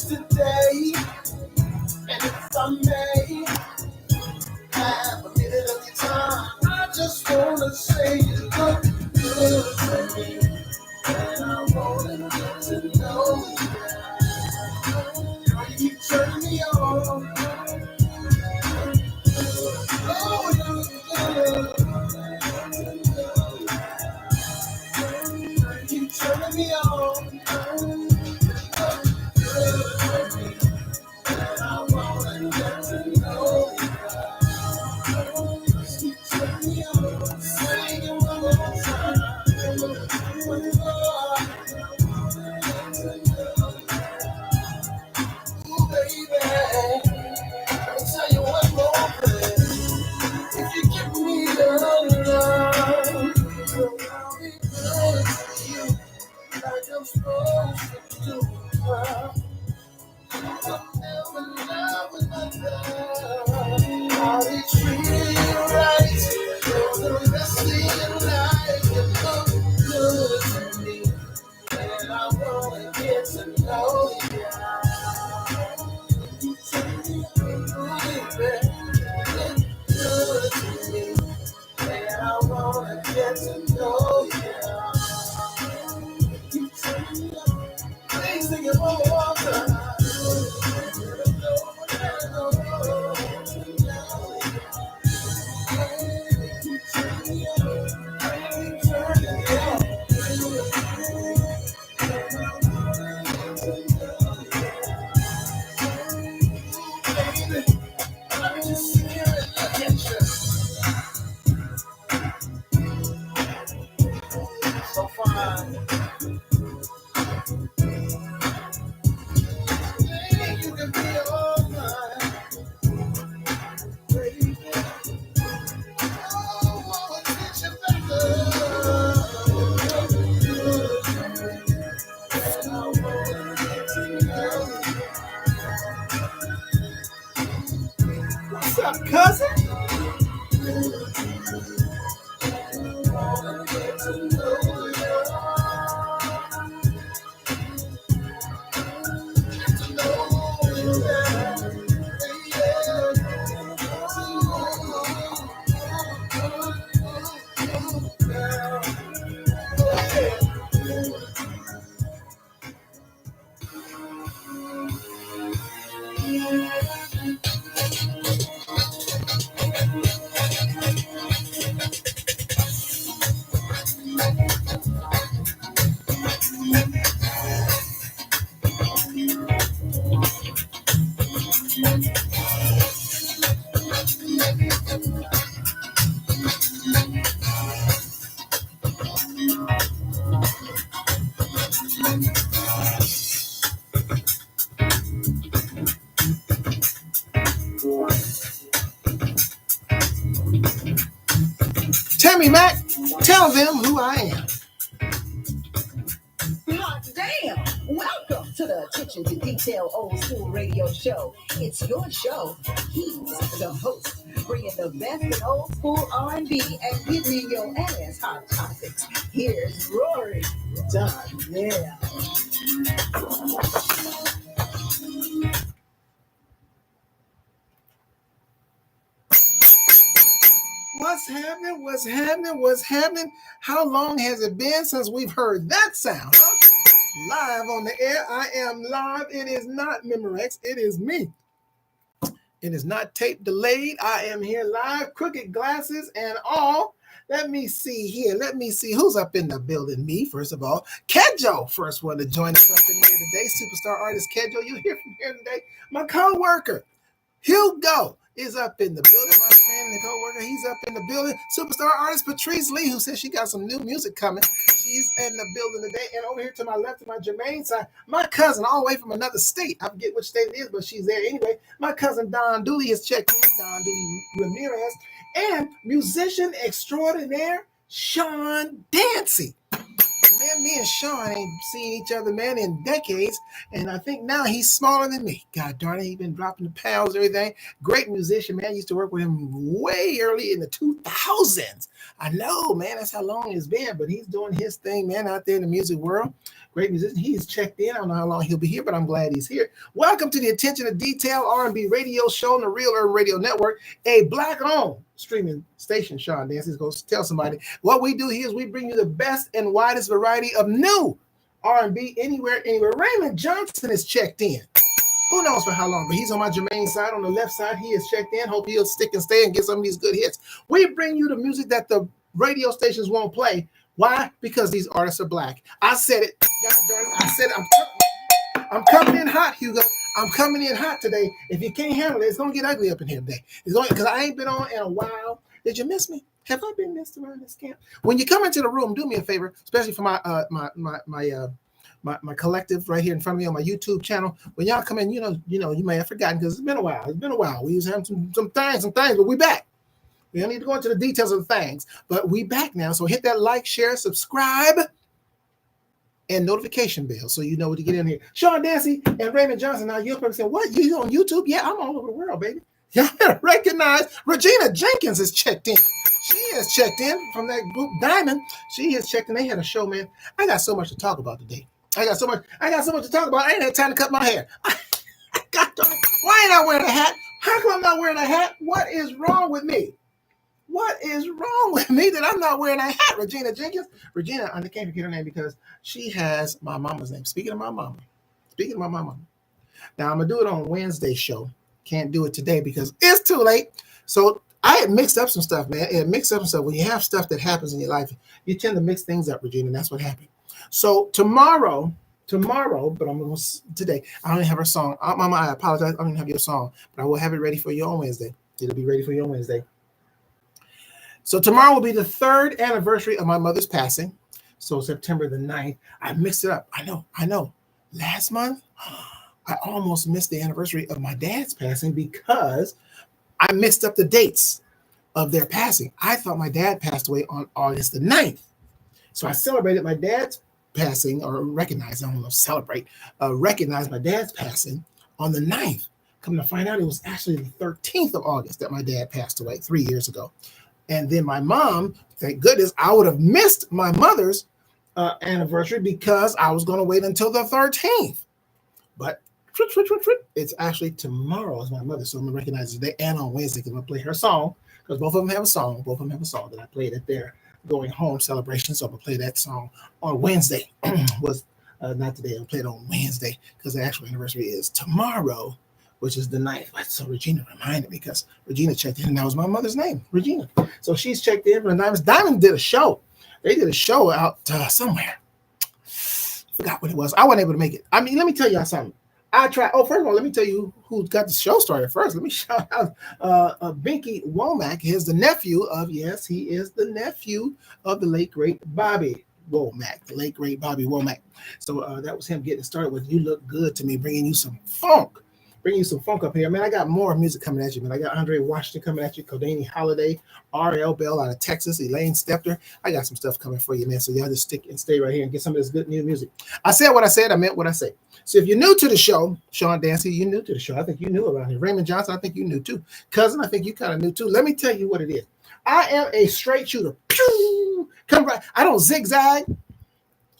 today. And if I may have a minute of your time, I just wanna say you look good to me. And I wanna get to know you. Girl, you keep turning me on. Oh, you keep turning me on. And I wanna get to know you. Keep turning me on. Sing it one more time. Ooh, baby. I'll tell you one more thing. If you give me your love, I'll be good to you like I'm supposed to do. I'm in love with my love. I'll be treating you right for the rest of your life. You look good to me, and I wanna get to know you. You take me baby. Good to me, and I wanna get to know you. You take me please sing it one more time. So fine. You can be all mine, baby. Oh, what gets you better? What's up, cousin? Tammy Mac, tell them who I am. Hot damn! Welcome to the Attention to Detail Old School Radio Show. It's your show. He's the host, bringing the best in old school R&B and giving you your ass hot topics. Here's Rory Darnell. What's happening? What's happening? What's happening? How long has it been since we've heard that sound? Live on the air. I am live. It is not Memorex. It is me. It is not tape delayed. I am here live. Crooked glasses and all. Let me see here. Let me see who's up in the building. Me, first of all. Kedjo, first one to join us up in here today. Superstar artist Kedjo. You'll hear from here today. My co-worker, Hugo, is up in the building. My friend and co-worker, he's up in the building. Superstar artist Patrice Lee, who says she got some new music coming. She's in the building today. And over here to my left, to my Jermaine side, my cousin, all the way from another state. I forget which state it is, but she's there anyway. My cousin Don Dooley is checked in. Don Dooley Ramirez. And musician extraordinaire, Sean Dancy. Man, me and Sean ain't seen each other, man, in decades. And I think now he's smaller than me. God darn it, he's been dropping the pounds and everything. Great musician, man. I used to work with him way early in the 2000s. I know, man, that's how long it's been. But he's doing his thing, man, out there in the music world. great musician. He is checked in. I don't know how long he'll be here, but I'm glad he's here. Welcome to the Attention to Detail R&B radio show on the Real Urban Radio Network, a Black-owned streaming station. Sean Dancy's going to tell somebody. What we do here is we bring you the best and widest variety of new R&B anywhere. Raymond Johnson is checked in. Who knows for how long, but he's on my Jermaine side. On the left side, he is checked in. Hope he'll stick and stay and get some of these good hits. We bring you the music that the radio stations won't play. Why? Because these artists are Black. I said it. God darn it. I said it. I'm coming in hot, Hugo. I'm coming in hot today. If you can't handle it, it's going to get ugly up in here today. It's going because I ain't been on in a while. Did you miss me? Have I been missed around this camp? When you come into the room, do me a favor, especially for my collective right here in front of me on my YouTube channel. When y'all come in, you may have forgotten because it's been a while. We used to have some things, but we back. We don't need to go into the details of the things, but we back now. So hit that like, share, subscribe, and notification bell so you know what to get in here. Sean Dancy and Raymond Johnson. Now you're probably saying, what? You on YouTube? Yeah, I'm all over the world, baby. Y'all better recognize Regina Jenkins is checked in. She is checked in from that group Diamond. She is checked in. They had a show, man. I got so much to talk about today. I got so much to talk about. I ain't had time to cut my hair. Why ain't I wearing a hat? How come I'm not wearing a hat? What is wrong with me? What is wrong with me that I'm not wearing a hat? Regina Jenkins. Regina, I can't forget her name because she has my mama's name. Speaking of my mama. Now, I'm going to do it on Wednesday's show. Can't do it today because it's too late. So I had mixed up some stuff, man. When you have stuff that happens in your life, you tend to mix things up, Regina, and that's what happened. So tomorrow, but I'm going to today. I don't even have her song. Mama, I apologize. I don't even have your song, but I will have it ready for you on Wednesday. It'll be ready for you on Wednesday. So tomorrow will be the 3rd anniversary of my mother's passing. So September the 9th. I mixed it up. I know. Last month, I almost missed the anniversary of my dad's passing because I mixed up the dates of their passing. I thought my dad passed away on August the 9th. So I celebrated my dad's passing, or recognized my dad's passing on the 9th. Come to find out, it was actually the 13th of August that my dad passed away 3 years ago. And then my mom, thank goodness, I would have missed my mother's anniversary because I was going to wait until the 13th. But it's actually tomorrow is my mother, so I'm going to recognize today and on Wednesday because I'm going to play her song because both of them have a song. Both of them have a song that I played at their going home celebration, so I'm going to play that song on Wednesday. Was not today. I'll play it on Wednesday because the actual anniversary is tomorrow, which is the 9th. So Regina reminded me because Regina checked in, and that was my mother's name, Regina. So she's checked in for the Diamonds. Diamond did a show. They did a show out somewhere. Forgot what it was. I wasn't able to make it. I mean, let me tell you something. I tried. Oh, first of all, let me tell you who got the show started first. Let me shout out Binky Womack. He is the nephew of the late, great Bobby Womack, So that was him getting started with You Look Good to Me, bringing you some funk up here. Man, I got more music coming at you, man. I got Andre Washington coming at you, Kodani Holiday, R.L. Bell out of Texas, Elaine Stepter. I got some stuff coming for you, man. So y'all just stick and stay right here and get some of this good new music. I said what I said. I meant what I said. So if you're new to the show, Sean Dancy, you're new to the show. I think you knew around here. Raymond Johnson, I think you knew too. Cousin, I think you kind of knew too. Let me tell you what it is. I am a straight shooter. Pew! Come right. I don't zigzag.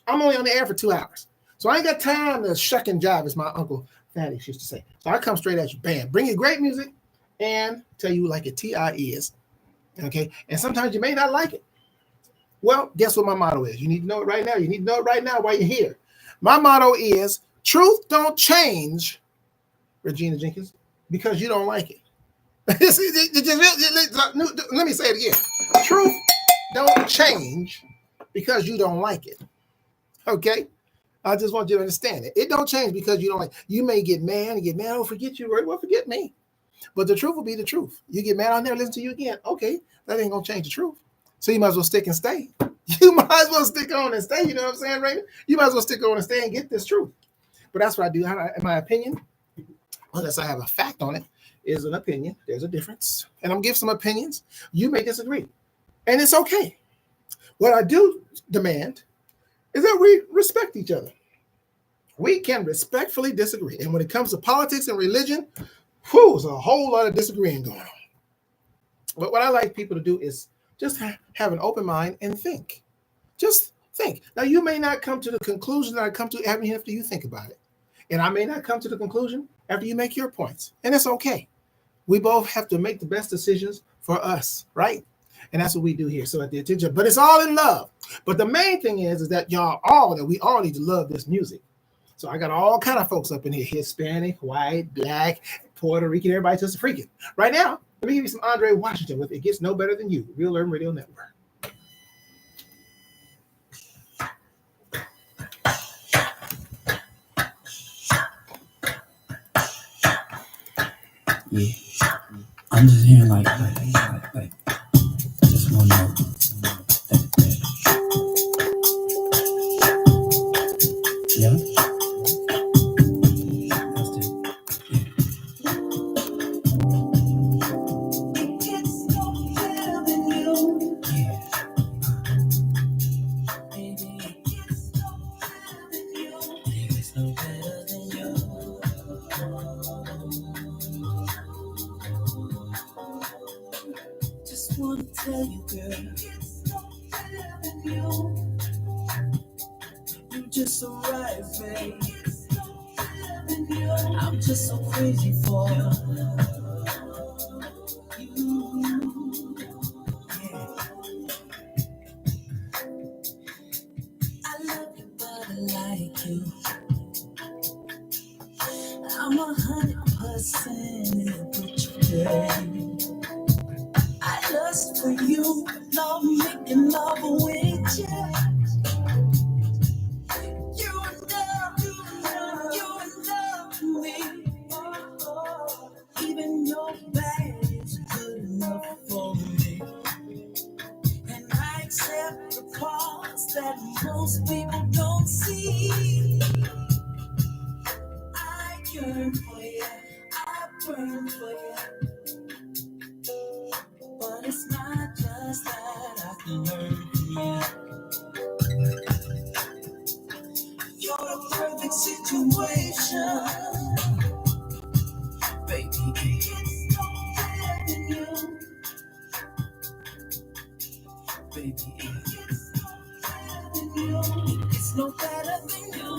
I'm only on the air for 2 hours. So I ain't got time to shuck and jive, as my uncle Fatty used to say. So I come straight at you. Bam. Bring you great music and tell you like it T.I. is. Okay? And sometimes you may not like it. Well, guess what my motto is? You need to know it right now. You need to know it right now while you're here. My motto is, truth don't change, Regina Jenkins, because you don't like it. Let me say it again. Truth don't change because you don't like it. Okay? I just want you to understand it. It don't change because you don't like it. You may get mad and get mad. Oh, forget you, right? Well, forget me. But the truth will be the truth. You get mad on there, listen to you again. Okay, that ain't going to change the truth. So you might as well stick and stay. You might as well stick on and stay. You know what I'm saying, Raymond? You might as well stick on and stay and get this truth. But that's what I do. In my opinion, unless I have a fact on it, is an opinion. There's a difference. And I'm giving some opinions. You may disagree. And it's okay. What I do demand is that we respect each other. We can respectfully disagree. And when it comes to politics and religion, there's a whole lot of disagreeing going on. But what I like people to do is just have an open mind and think. Just Think. Now, you may not come to the conclusion that I come to after you think about it. And I may not come to the conclusion after you make your points. And it's okay. We both have to make the best decisions for us, right? And that's what we do here. So at the attention, but it's all in love. But the main thing is that we all need to love this music. So I got all kind of folks up in here: Hispanic, white, black, Puerto Rican, everybody just freaking. Right now, let me give you some Andre Washington with It Gets No Better Than You, Real Urban Radio Network. Yeah, I'm just hearing like just one note. Yeah. That's it. Just wanna tell you, girl, you just so right, babe. I'm just so crazy for you. Yeah. I love you, but I like you. I'm 100% in with you, babe. I lust for you, love making love with you. You in love with me. Even your bad is good enough for me. And I accept the parts that most people don't see. I yearn for you, I burn for you. But it's not just that I can learn from you. You're the perfect situation, baby. It's no better than you, baby. It's no better than you.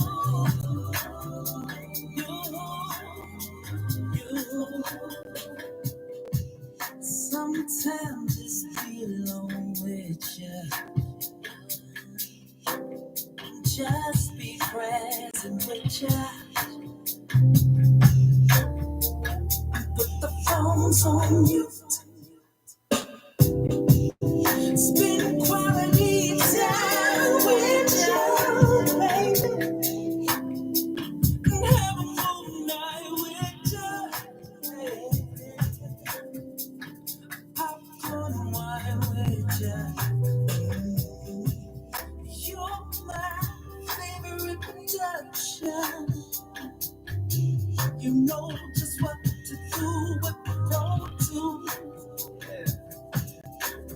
Sometimes just be alone with you. Just be present with you. Put the phones on mute. Spend quality time with you, baby. And have a full night with you, baby. Popcorn wine with you. You're my favorite production. You know just what to do, what to go to.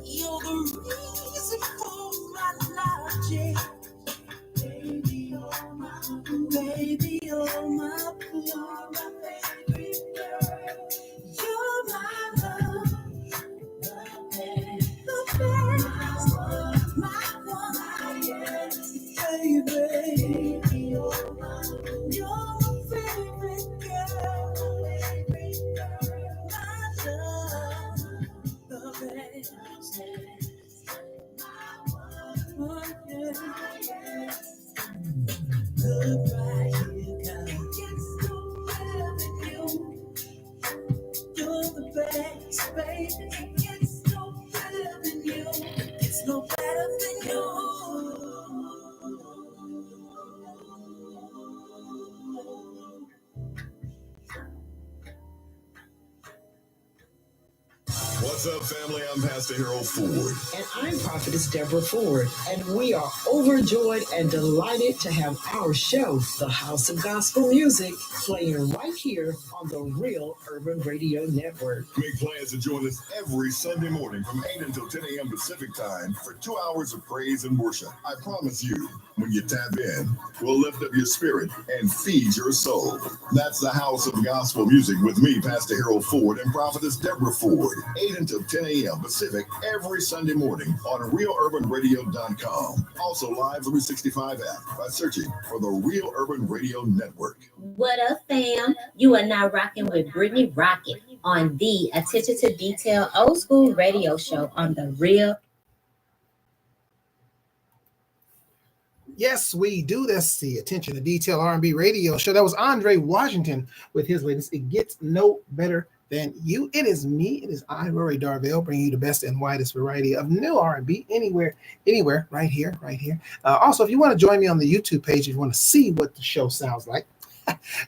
You're the reason for my logic. Baby, you're my boo. Baby, you're my boo. You're my favorite girl. You're my love. The best. My one. Baby, you're my favorite girl. My love. The best. One, yeah. Look right here, girl. You're the best, baby. It's no better than you. It's no better than you. What's up, family? I'm Pastor Harold Ford. And I'm Prophetess Deborah Ford. And we are overjoyed and delighted to have our show, The House of Gospel Music, playing right here on the Real Urban Radio Network. Make plans to join us every Sunday morning from 8 until 10 a.m. Pacific time for 2 hours of praise and worship. I promise you, When you tap in, we'll lift up your spirit and feed your soul. That's the House of Gospel Music with me, Pastor Harold Ford, and Prophetess Deborah Ford, 8 until 10 a.m. Pacific every Sunday morning on RealUrbanRadio.com. Also live 365 app by searching for the Real Urban Radio Network. What up, fam? You are now rocking with Brittany Rocket on the Attention to Detail Old School Radio Show on the Real. Yes, we do. That's the Attention to Detail R&B radio show. That was Andre Washington with his latest It Gets No Better Than You. It is me. It is I, Rory Darvell, bringing you the best and widest variety of new R&B anywhere, right here. Also, if you want to join me on the YouTube page, if you want to see what the show sounds like,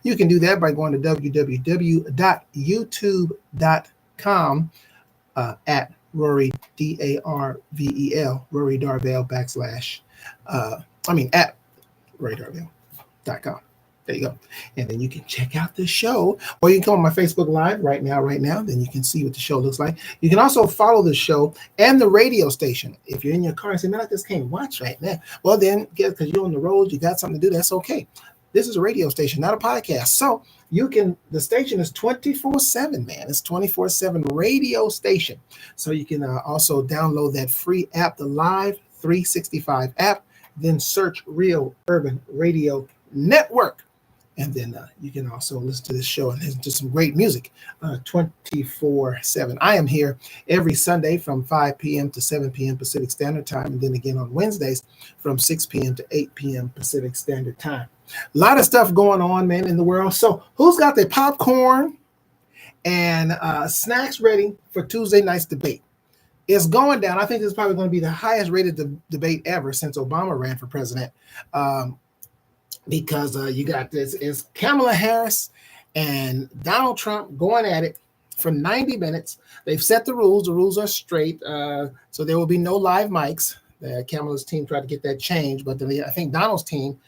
you can do that by going to www.youtube.com at Rory, D-A-R-V-E-L, Rory Darvell at RoryDarvell.com. There you go. And then you can check out the show, or you can come on my Facebook Live right now. Then you can see what the show looks like. You can also follow the show and the radio station. If you're in your car and say, man, I just can't watch right now. Well, then, because you're on the road, you got something to do, that's okay. This is a radio station, not a podcast. So the station is 24/7, man. It's 24/7 radio station. So you can also download that free app, the Live 365 app, then search Real Urban Radio Network. And then you can also listen to this show and listen to some great music 24/7. I am here every Sunday from 5 p.m. to 7 p.m. Pacific Standard Time. And then again on Wednesdays from 6 p.m. to 8 p.m. Pacific Standard Time. A lot of stuff going on, man, in the world. So who's got their popcorn and snacks ready for Tuesday night's debate? It's going down. I think this is probably going to be the highest rated debate ever since Obama ran for president. Because you got this is Kamala Harris and Donald Trump going at it for 90 minutes. They've set the rules. The rules are straight. So there will be no live mics. Kamala's team tried to get that changed, but I think Donald's team,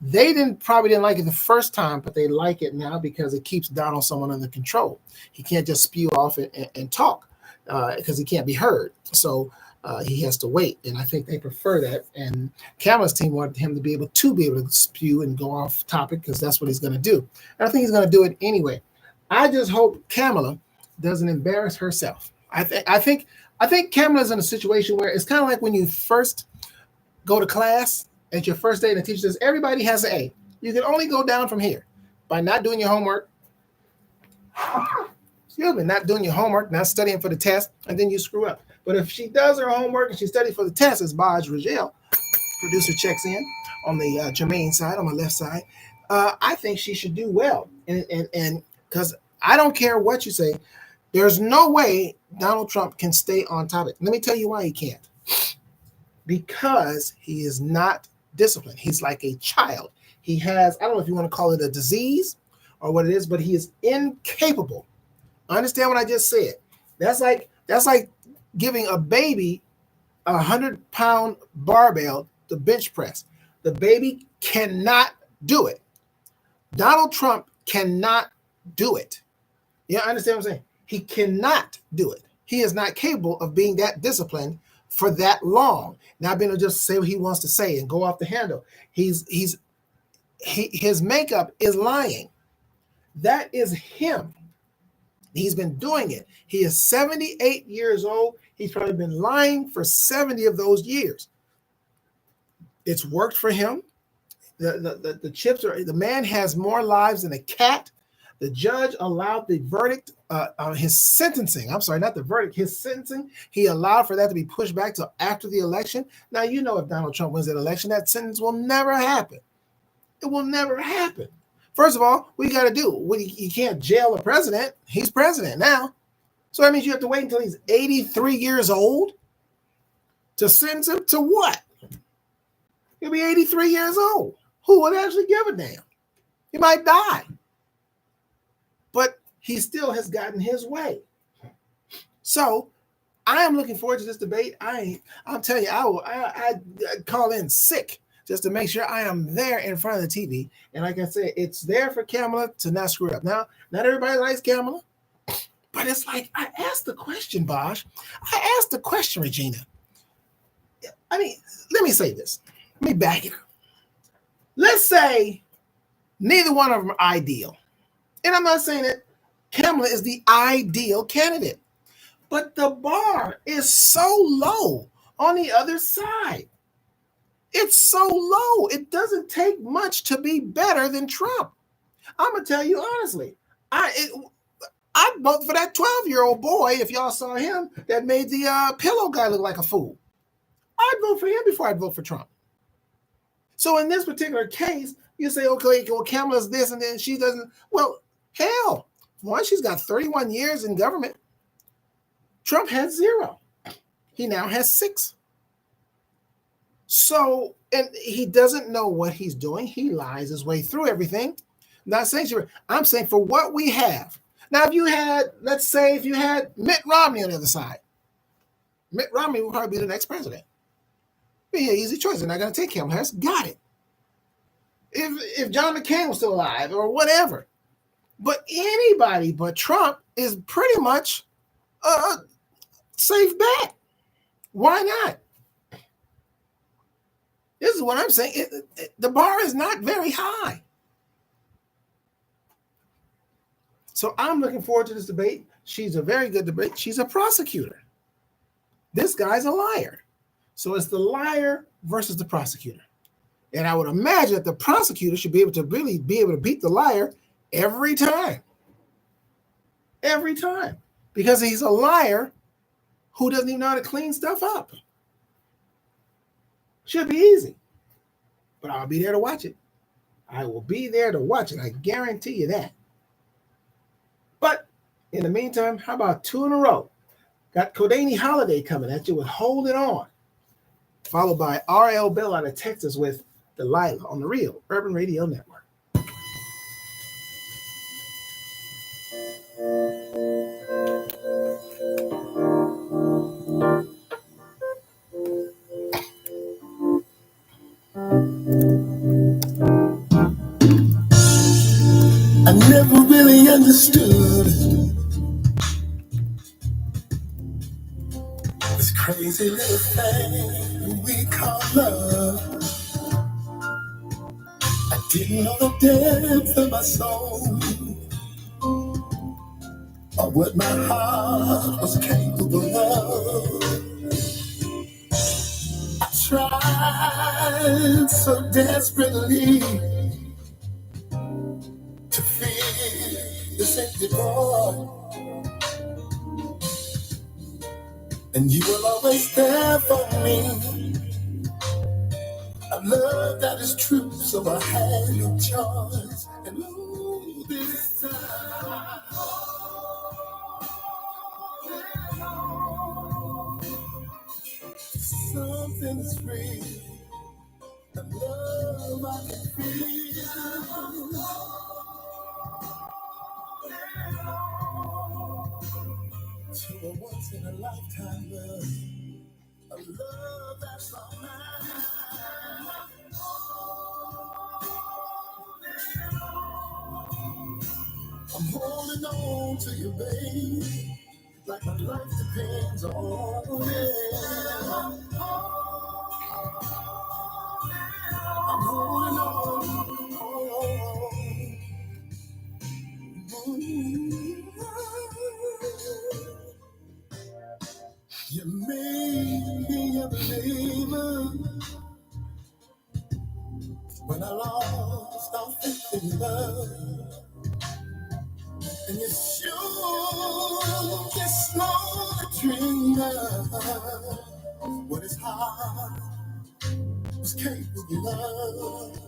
they probably didn't like it the first time, but they like it now because it keeps Donald somewhat under control. He can't just spew off and talk because he can't be heard. So he has to wait, and I think they prefer that. And Kamala's team wanted him to be able to spew and go off topic because that's what he's going to do. And I think he's going to do it anyway. I just hope Kamala doesn't embarrass herself. I think Kamala's in a situation where it's kind of like when you first go to class at your first day, and the teacher says everybody has an A. You can only go down from here by not doing your homework. Not doing your homework, not studying for the test, and then you screw up. But if she does her homework and she studies for the test, as Baj Rigel, producer, checks in on the Jermaine side, on my left side, I think she should do well. And because I don't care what you say, there's no way Donald Trump can stay on topic. Let me tell you why he can't. Because he is not disciplined. He's like a child. He has, I don't know if you want to call it a disease or what it is, but he is incapable. Understand what I just said? That's like giving a baby a 100-pound barbell to bench press. The baby cannot do it. Donald Trump cannot do it. Yeah, understand what I'm saying? He cannot do it. He is not capable of being that disciplined for that long. Not being able to just say what he wants to say and go off the handle. His makeup is lying. That is him. He's been doing it. He is 78 years old. He's probably been lying for 70 of those years. It's worked for him. The chips are, the man has more lives than a cat. The judge allowed the verdict, his sentencing. I'm sorry, not the verdict, his sentencing. He allowed for that to be pushed back to after the election. Now, you know, if Donald Trump wins that election, that sentence will never happen. It will never happen. First of all, what you got to do, you can't jail a president. He's president now. So that means you have to wait until he's 83 years old to sentence him to what? He'll be 83 years old. Who would actually give a damn? He might die. But he still has gotten his way. So I am looking forward to this debate. I'm telling you, I call in sick just to make sure I am there in front of the TV. And like I said, it's there for Kamala to not screw it up. Now, not everybody likes Kamala, but it's like, I asked the question, Bosh. I asked the question, Regina. I mean, let me say this. Let me back it up. Let's say neither one of them are ideal. And I'm not saying that Kamala is the ideal candidate, but the bar is so low on the other side. It's so low. It doesn't take much to be better than Trump. I'm going to tell you honestly, I'd vote for that 12-year-old boy, if y'all saw him, that made the pillow guy look like a fool. I'd vote for him before I'd vote for Trump. So in this particular case, you say, okay, well, Kamala's this and then she doesn't. Well, hell, one, she's got 31 years in government. Trump had 0. He now has 6. So, and he doesn't know what he's doing. He lies his way through everything. Not saying I'm saying for what we have. Now, if you had, let's say, if you had Mitt Romney on the other side, Mitt Romney would probably be the next president. Be an easy choice. They're not going to take Kamala Harris. Got it. If John McCain was still alive or whatever. But anybody but Trump is pretty much a safe bet. Why not? This is what I'm saying. The bar is not very high. So I'm looking forward to this debate. She's a very good debate. She's a prosecutor. This guy's a liar. So it's the liar versus the prosecutor. And I would imagine that the prosecutor should be able to really be able to beat the liar every time. Every time. Because he's a liar who doesn't even know how to clean stuff up. Should be easy. But I'll be there to watch it. I will be there to watch it. I guarantee you that. But in the meantime, how about 2 in a row? Got Kodani Holiday coming at you with Hold It On. Followed by R.L. Bell out of Texas with Delilah on the Real Urban Radio Network. I never really understood this crazy little thing we call love. I didn't know the depth of my soul or what my heart was capable of. I tried so desperately to feel this empty void, and you were always there for me. A love that is true, so I had no choice. And ooh, this time, something is real. The love I can feel. To a once in a lifetime love, a love that's all mine. I'm holding on to you, babe, like my life depends on it. I'm holding on. You made me a believer when I lost all faith in love. And you sure just know the dreamer what his heart was capable of.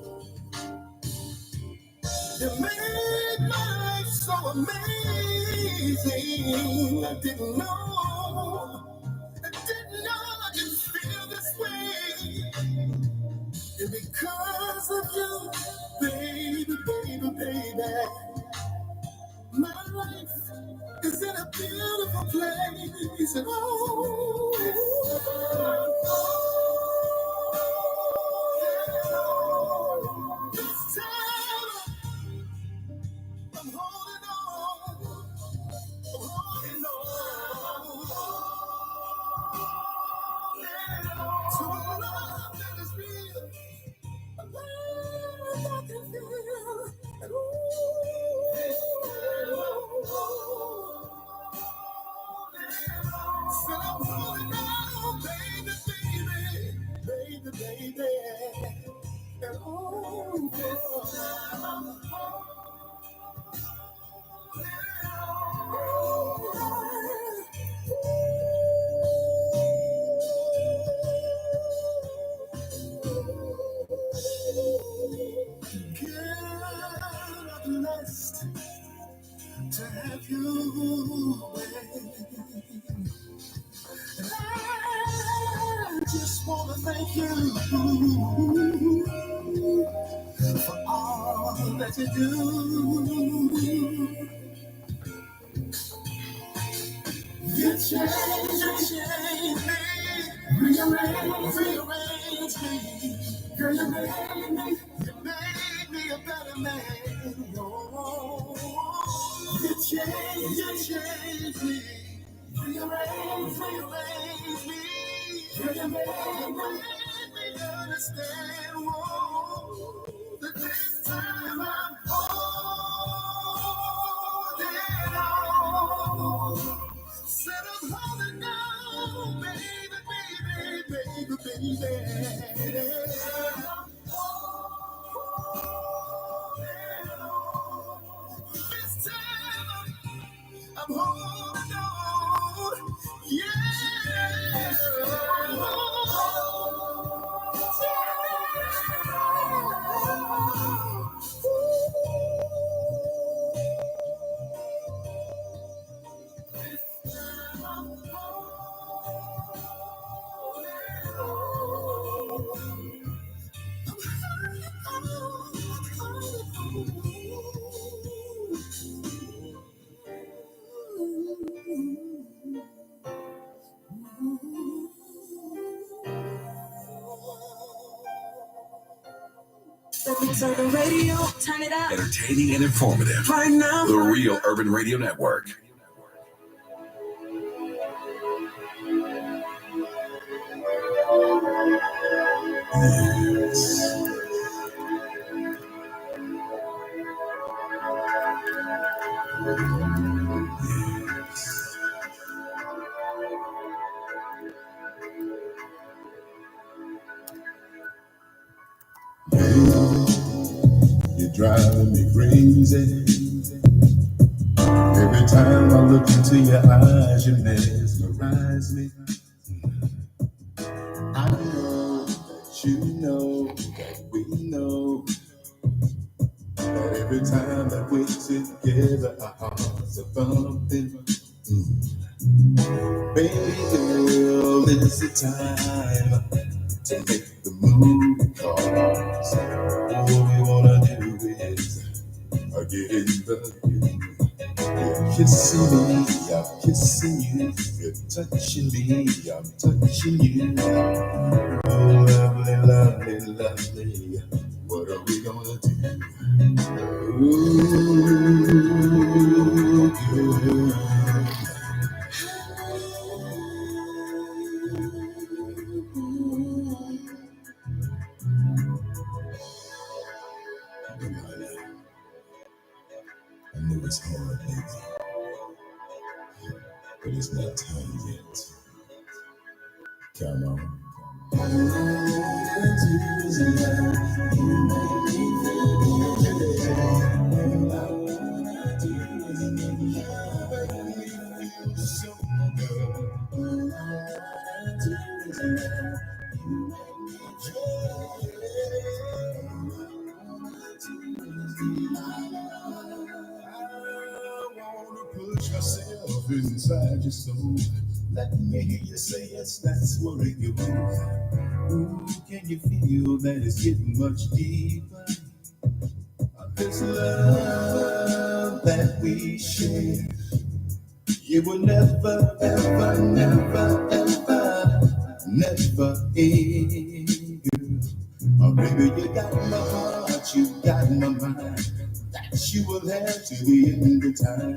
You made my life so amazing. I didn't know I could feel this way. And because of you, baby, baby, baby, my life is in a beautiful place. And this time I'm holding on. I'm holding on. To a love that is real. A love baby. And oh, girl, I'm blessed to have you. I just want to thank you for all that you do. You changed me, rearrange me. Girl, you made me a better man. Oh, you changed me, rearrange me. Girl, you made me understand. Whoa, that this time I'm holding on. Said I'm holding on, baby. This time I'm holding on, yeah. Turn the radio, turn it up. Entertaining and informative. Right now. The Real Urban Radio Network. You're driving me crazy. Every time I look into your eyes, you mesmerize me. I know that you know that we know that every time that we're together, our hearts are bumping. Baby girl, it's the time to make the move. Cause all we wanna do is get in the you're kissing me, I'm kissing you. You're touching me, I'm touching you. Oh, lovely, lovely, lovely. What are we gonna do? Ooh, girl. I know it's hard, baby, but it's not time yet. Come on. Put yourself inside your soul. Let me hear you say yes, that's where it goes. Ooh, can you feel that it's getting much deeper? This love that we share, you will never, ever, never, ever, never end, girl. Oh, baby, you got my heart, you got my mind. That you will have to the end of time.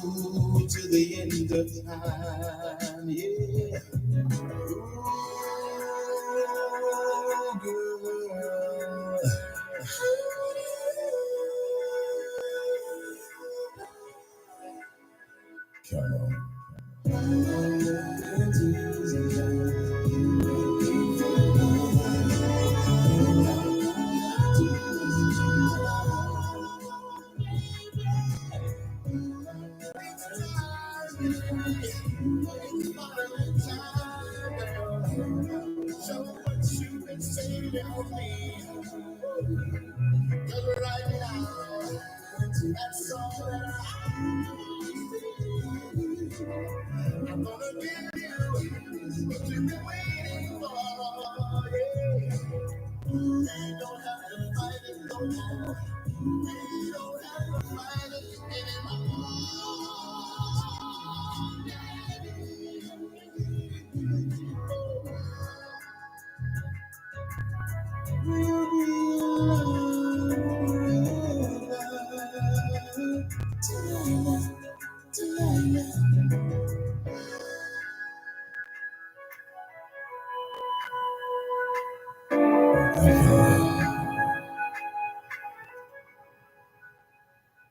Ooh, to the end of time, yeah. Ooh, girl. Come on. So what you been saying to me? 'Cause right now, that's all that I'm gonna give you. What you've been waiting for, yeah. We don't have to fight it no more. We don't have to fight it anymore.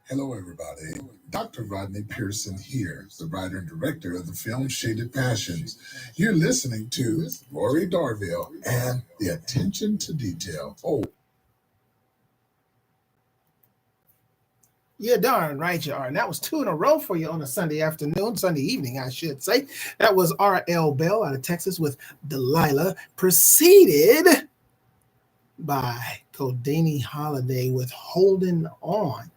Hello, everybody. Dr. Rodney Pearson here, the writer and director of the film Shaded Passions. You're listening to Rory Darville and the Attention to Detail. Oh, Yeah, darn right you are. And that was 2 in a row for you on a Sunday afternoon, Sunday evening, I should say. That was R.L. Bell out of Texas with Delilah, preceded by Kodani Holiday with Holding On.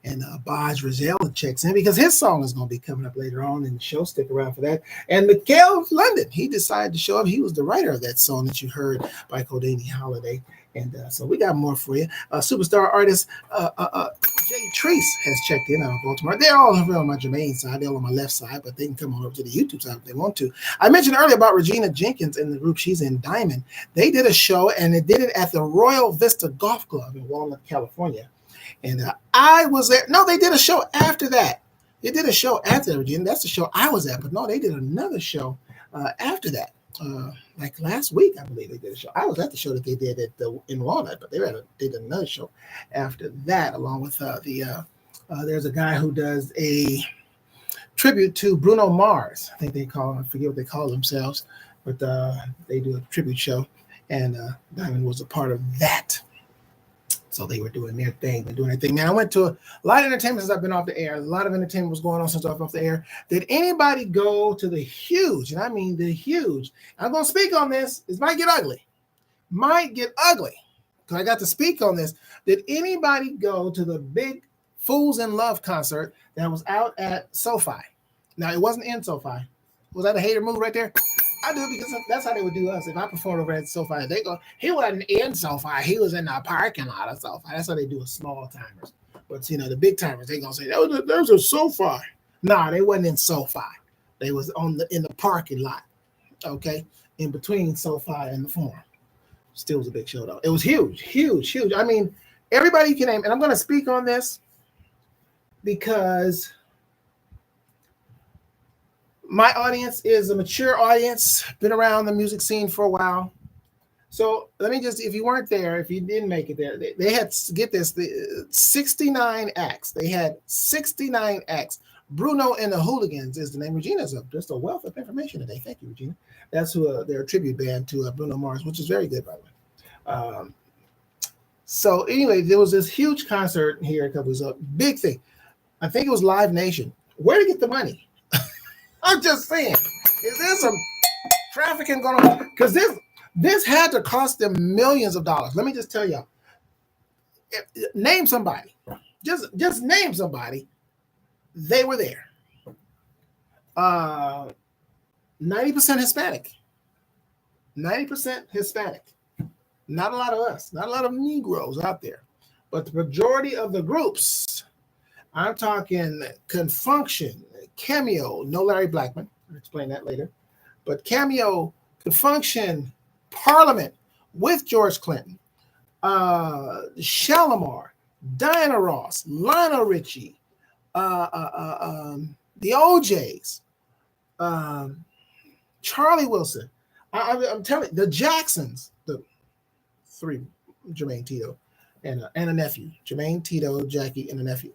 And Baj Rizal checks in because his song is going to be coming up later on in the show. Stick around for that. And Mikael London, he decided to show up. He was the writer of that song that you heard by Kodani Holiday. And so we got more for you. Superstar artist Jay Treese has checked in out of Baltimore. They're all over on my Jermaine side. They're all on my left side, but they can come on over to the YouTube side if they want to. I mentioned earlier about Regina Jenkins and the group she's in, Diamond. They did a show, and they did it at the Royal Vista Golf Club in Walnut, California. And I was there. No, they did a show after that. They did a show after that, Regina. That's the show I was at. But no, they did another show after that. Like last week, I believe they did a show. I was at the show that they did in Walnut, but they did another show after that, along with there's a guy who does a tribute to Bruno Mars. I think they call him, I forget what they call themselves, but they do a tribute show, and Diamond was a part of that. So they were doing their thing. They're doing their thing. Now, I went to a lot of entertainment since I've been off the air. A lot of entertainment was going on since I've been off the air. Did anybody go to the huge, and I mean the huge, I'm going to speak on this. It might get ugly. Because I got to speak on this. Did anybody go to the big Fools in Love concert that was out at SoFi? Now, it wasn't in SoFi. Was that a hater move right there? I do, because that's how they would do us. If I performed over at SoFi, they go, he wasn't in SoFi, he was in the parking lot of SoFi. That's how they do us small timers. But the big timers, they gonna say, there's a SoFi. Nah, they wasn't in SoFi. They was in the parking lot. Okay, in between SoFi and the Forum. Still was a big show though. It was huge. I mean, everybody you can name, and I'm gonna speak on this because my audience is a mature audience, been around the music scene for a while. So let me just, if you weren't there, if you didn't make it there, they had, get this, 69 acts. They had 69 acts. Bruno and the Hooligans is the name. Regina's just a wealth of information today. Thank you, Regina. That's who they're a tribute band to Bruno Mars, which is very good, by the way. So anyway, there was this huge concert here a couple weeks ago. Big thing. I think it was Live Nation. Where to get the money? I'm just saying, is there some trafficking going on? Because this had to cost them millions of dollars. Let me just tell y'all. Name somebody. Just name somebody. They were there. 90% Hispanic. 90% Hispanic. Not a lot of us. Not a lot of Negroes out there. But the majority of the groups, I'm talking Confunction, Cameo, no Larry Blackman. I'll explain that later. But Cameo, Confunction, Parliament with George Clinton, Shalimar, Diana Ross, Lionel Richie, the OJs, Charlie Wilson. I'm telling you, the Jacksons, the three, Jermaine Tito, and a nephew. Jermaine Tito, Jackie, and a nephew.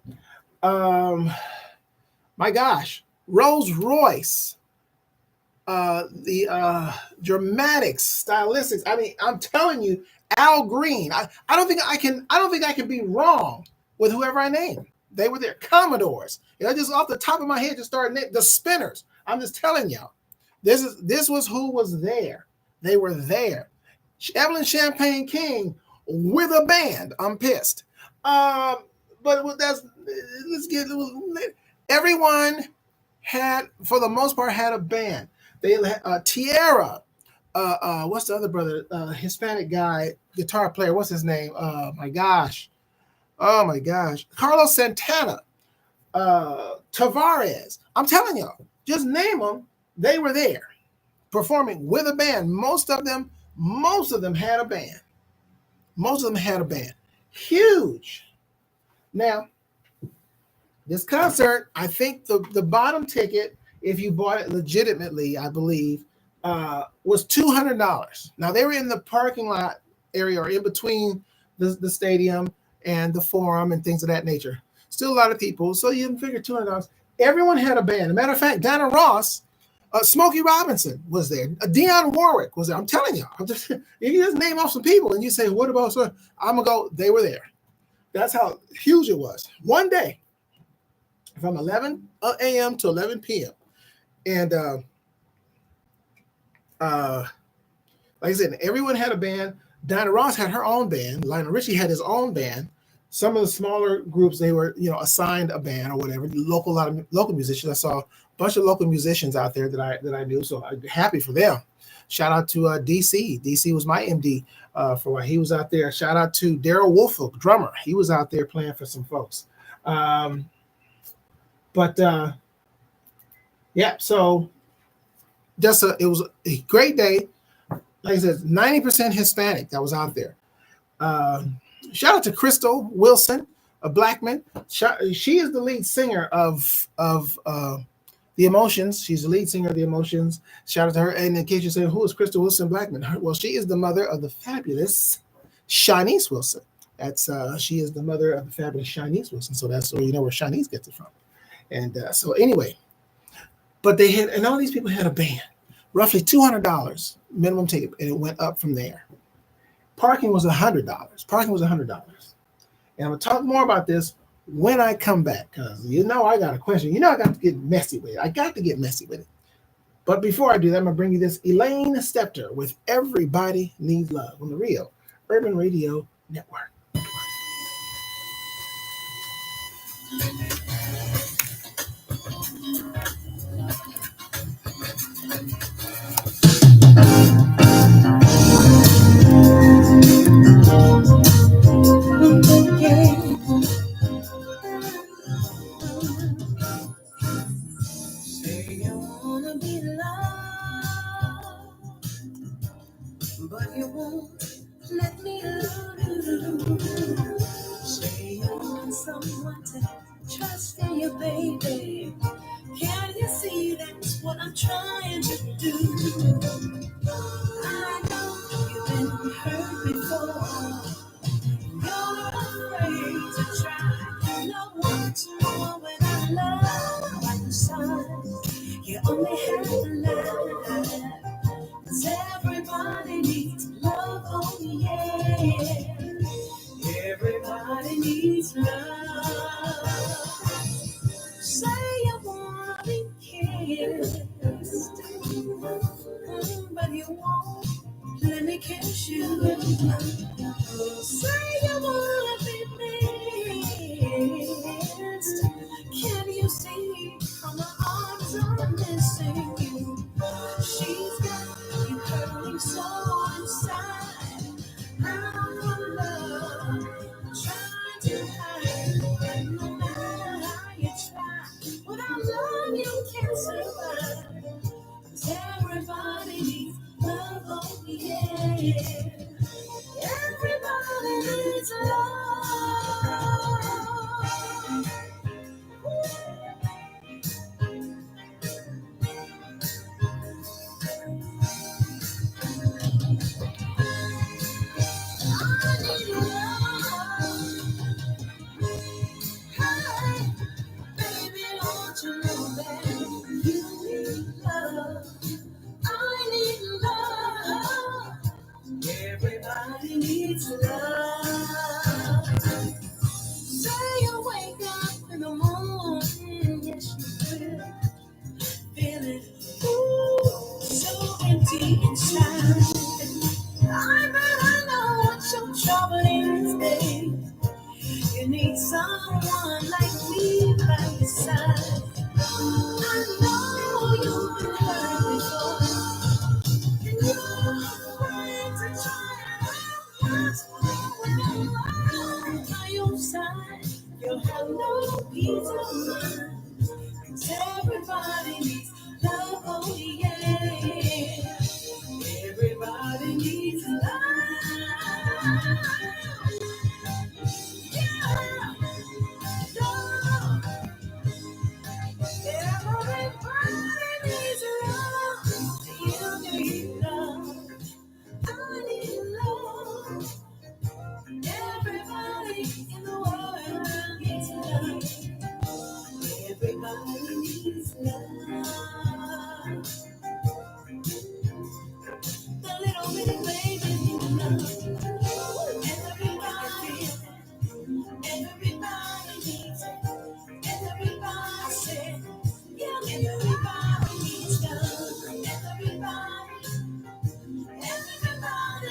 My gosh, Rolls Royce, the dramatics, stylistics. I mean, I'm telling you, Al Green. I don't think I can be wrong with whoever I name. They were there. Commodores. Just off the top of my head, just started the Spinners. I'm just telling y'all. This was who was there. They were there. Evelyn Champagne King with a band. I'm pissed. But let's get everyone had, for the most part, had a band. They had Tierra. What's the other brother? Hispanic guy, guitar player. What's his name? Oh my gosh. Carlos Santana. Tavares. I'm telling y'all, just name them. They were there performing with a band. Most of them had a band. Most of them had a band. Huge. Now, this concert, I think the bottom ticket, if you bought it legitimately, I believe, was $200. Now, they were in the parking lot area or in between the stadium and the forum and things of that nature. Still a lot of people, so you can figure $200. Everyone had a band. As a matter of fact, Donna Ross, Smokey Robinson was there. Dionne Warwick was there. I'm telling you, you just name off some people and you say, what about so? I'm going to go, they were there. That's how huge it was. One day, from 11 a.m. to 11 p.m. And like I said, everyone had a band. Diana Ross had her own band. Lionel Richie had his own band. Some of the smaller groups, they were, assigned a band or whatever. A lot of local musicians. I saw a bunch of local musicians out there that I knew, so I'm happy for them. Shout out to DC. DC was my MD for while he was out there. Shout out to Daryl Woolfolk, drummer. He was out there playing for some folks. So it was a great day. Like I said, 90% Hispanic that was out there. Shout out to Crystal Wilson, a Blackman. She is the lead singer of The Emotions. She's the lead singer of The Emotions. Shout out to her. And in case you're saying, who is Crystal Wilson Blackman? Well, she is the mother of the fabulous Shanice Wilson. She is the mother of the fabulous Shanice Wilson. So that's where you know where Shanice gets it from. And so anyway, but and all these people had a band. Roughly $200 minimum ticket, and it went up from there. Parking was $100. And I'm gonna talk more about this when I come back, because I got a question. I got to get messy with it. But before I do that, I'm gonna bring you this Elaine Stepter with "Everybody Needs Love" on the Real Urban Radio Network. But you won't let me lose. Say you want someone to trust in you, baby. Can't you see that's what I'm trying to do? I know you've been hurt before. You're afraid to try. No one's more when I love by your side. You only have to lie. 'Cause everybody needs love, oh yeah. Everybody needs love. Say you wanna be kissed, but you won't let me kiss you. Say you wanna be missed. Can you see how my arms are missing you? She's got you hurting so inside. I'm love, trying to hide, and no matter how you try, without love you can't survive. 'Cause everybody needs love, oh yeah. Everybody needs love. inside. I know what your trouble is, babe. You need someone like me by your side. I know you've been hurt before. And you're afraid to try what's going on. By your side, you'll have no peace of mind. 'Cause everybody needs love, oh yeah. Everybody needs love. Yeah, love. Everybody needs love. You need love. I need love. Everybody in the world needs love. Everybody needs love. The little bitty baby needs love. Everybody, everybody needs it. Everybody said, yeah, everybody needs love. Everybody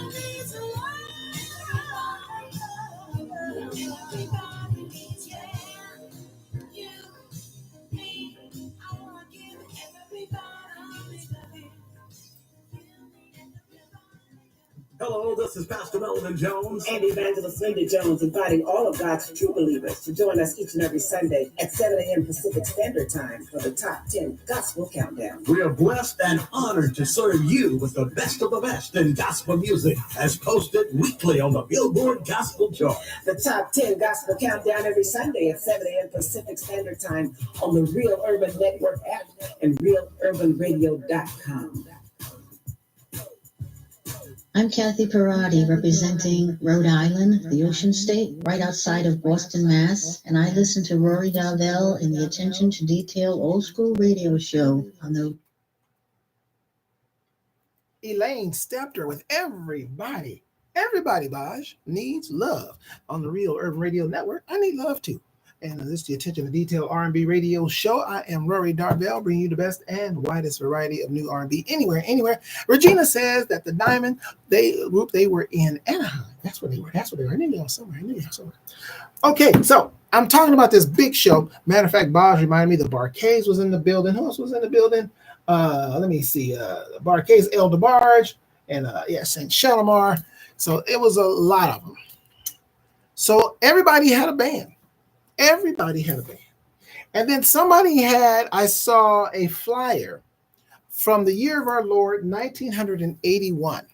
needs love. Everybody needs, yeah, you, me. I wanna give everybody love. Hello, this is Pastor Melvin Jones. And Evangelist Linda Jones, inviting all of God's true believers to join us each and every Sunday at 7 a.m. Pacific Standard Time for the Top 10 Gospel Countdown. We are blessed and honored to serve you with the best of the best in gospel music, as posted weekly on the Billboard Gospel Chart. The Top 10 Gospel Countdown every Sunday at 7 a.m. Pacific Standard Time on the Real Urban Network app and realurbanradio.com. I'm Kathy Parati, representing Rhode Island, the Ocean State, right outside of Boston, Mass. And I listen to Rory Darvell in the Attention to Detail Old School Radio Show on the Elaine Stepter with Everybody. Everybody, Baj, needs love on the Real Urban Radio Network. I need love too. And this is the Attention to Detail R&B radio show. I am Rory Darvell, bringing you the best and widest variety of new R&B anywhere. Regina says that the Diamond group, they were in Anaheim. That's where they were. I knew y'all somewhere. Okay, so I'm talking about this big show. Matter of fact, Boz reminded me the Bar-Kays was in the building. Who else was in the building? Let me see. Bar-Kays, El DeBarge, and St. Shalimar. So it was a lot of them. So everybody had a band. And then I saw a flyer from the year of our Lord, 1981.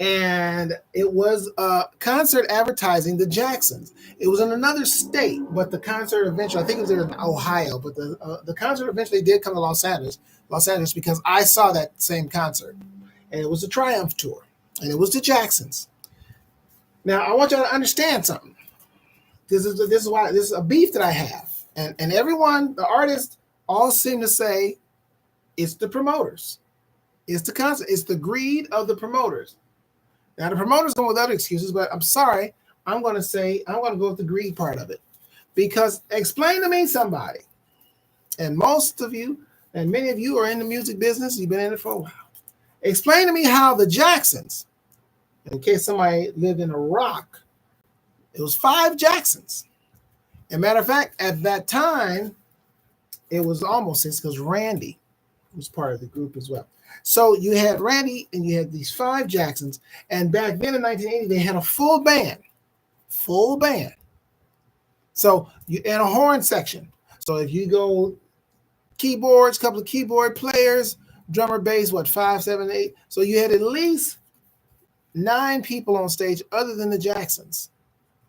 And it was a concert advertising the Jacksons. It was in another state, but the concert eventually, I think it was in Ohio, but the concert eventually did come to Los Angeles, because I saw that same concert. And it was a Triumph tour. And it was the Jacksons. Now, I want y'all to understand something. This is a beef that I have. And everyone, the artists, all seem to say it's the promoters. It's the concert. It's the greed of the promoters. Now, the promoters go with other excuses, but I'm sorry. I'm going to go with the greed part of it. Because explain to me somebody, and most of you, and many of you are in the music business. You've been in it for a while. Explain to me how the Jacksons, in case somebody lived in a rock, it was 5 Jacksons. And matter of fact, at that time, it was almost 6 because Randy was part of the group as well. So you had Randy and you had these 5 Jacksons. And back then in 1980, they had a full band. So you and a horn section. So if you go keyboards, couple of keyboard players, drummer, bass, 5, 7, 8. So you had at least 9 people on stage other than the Jacksons.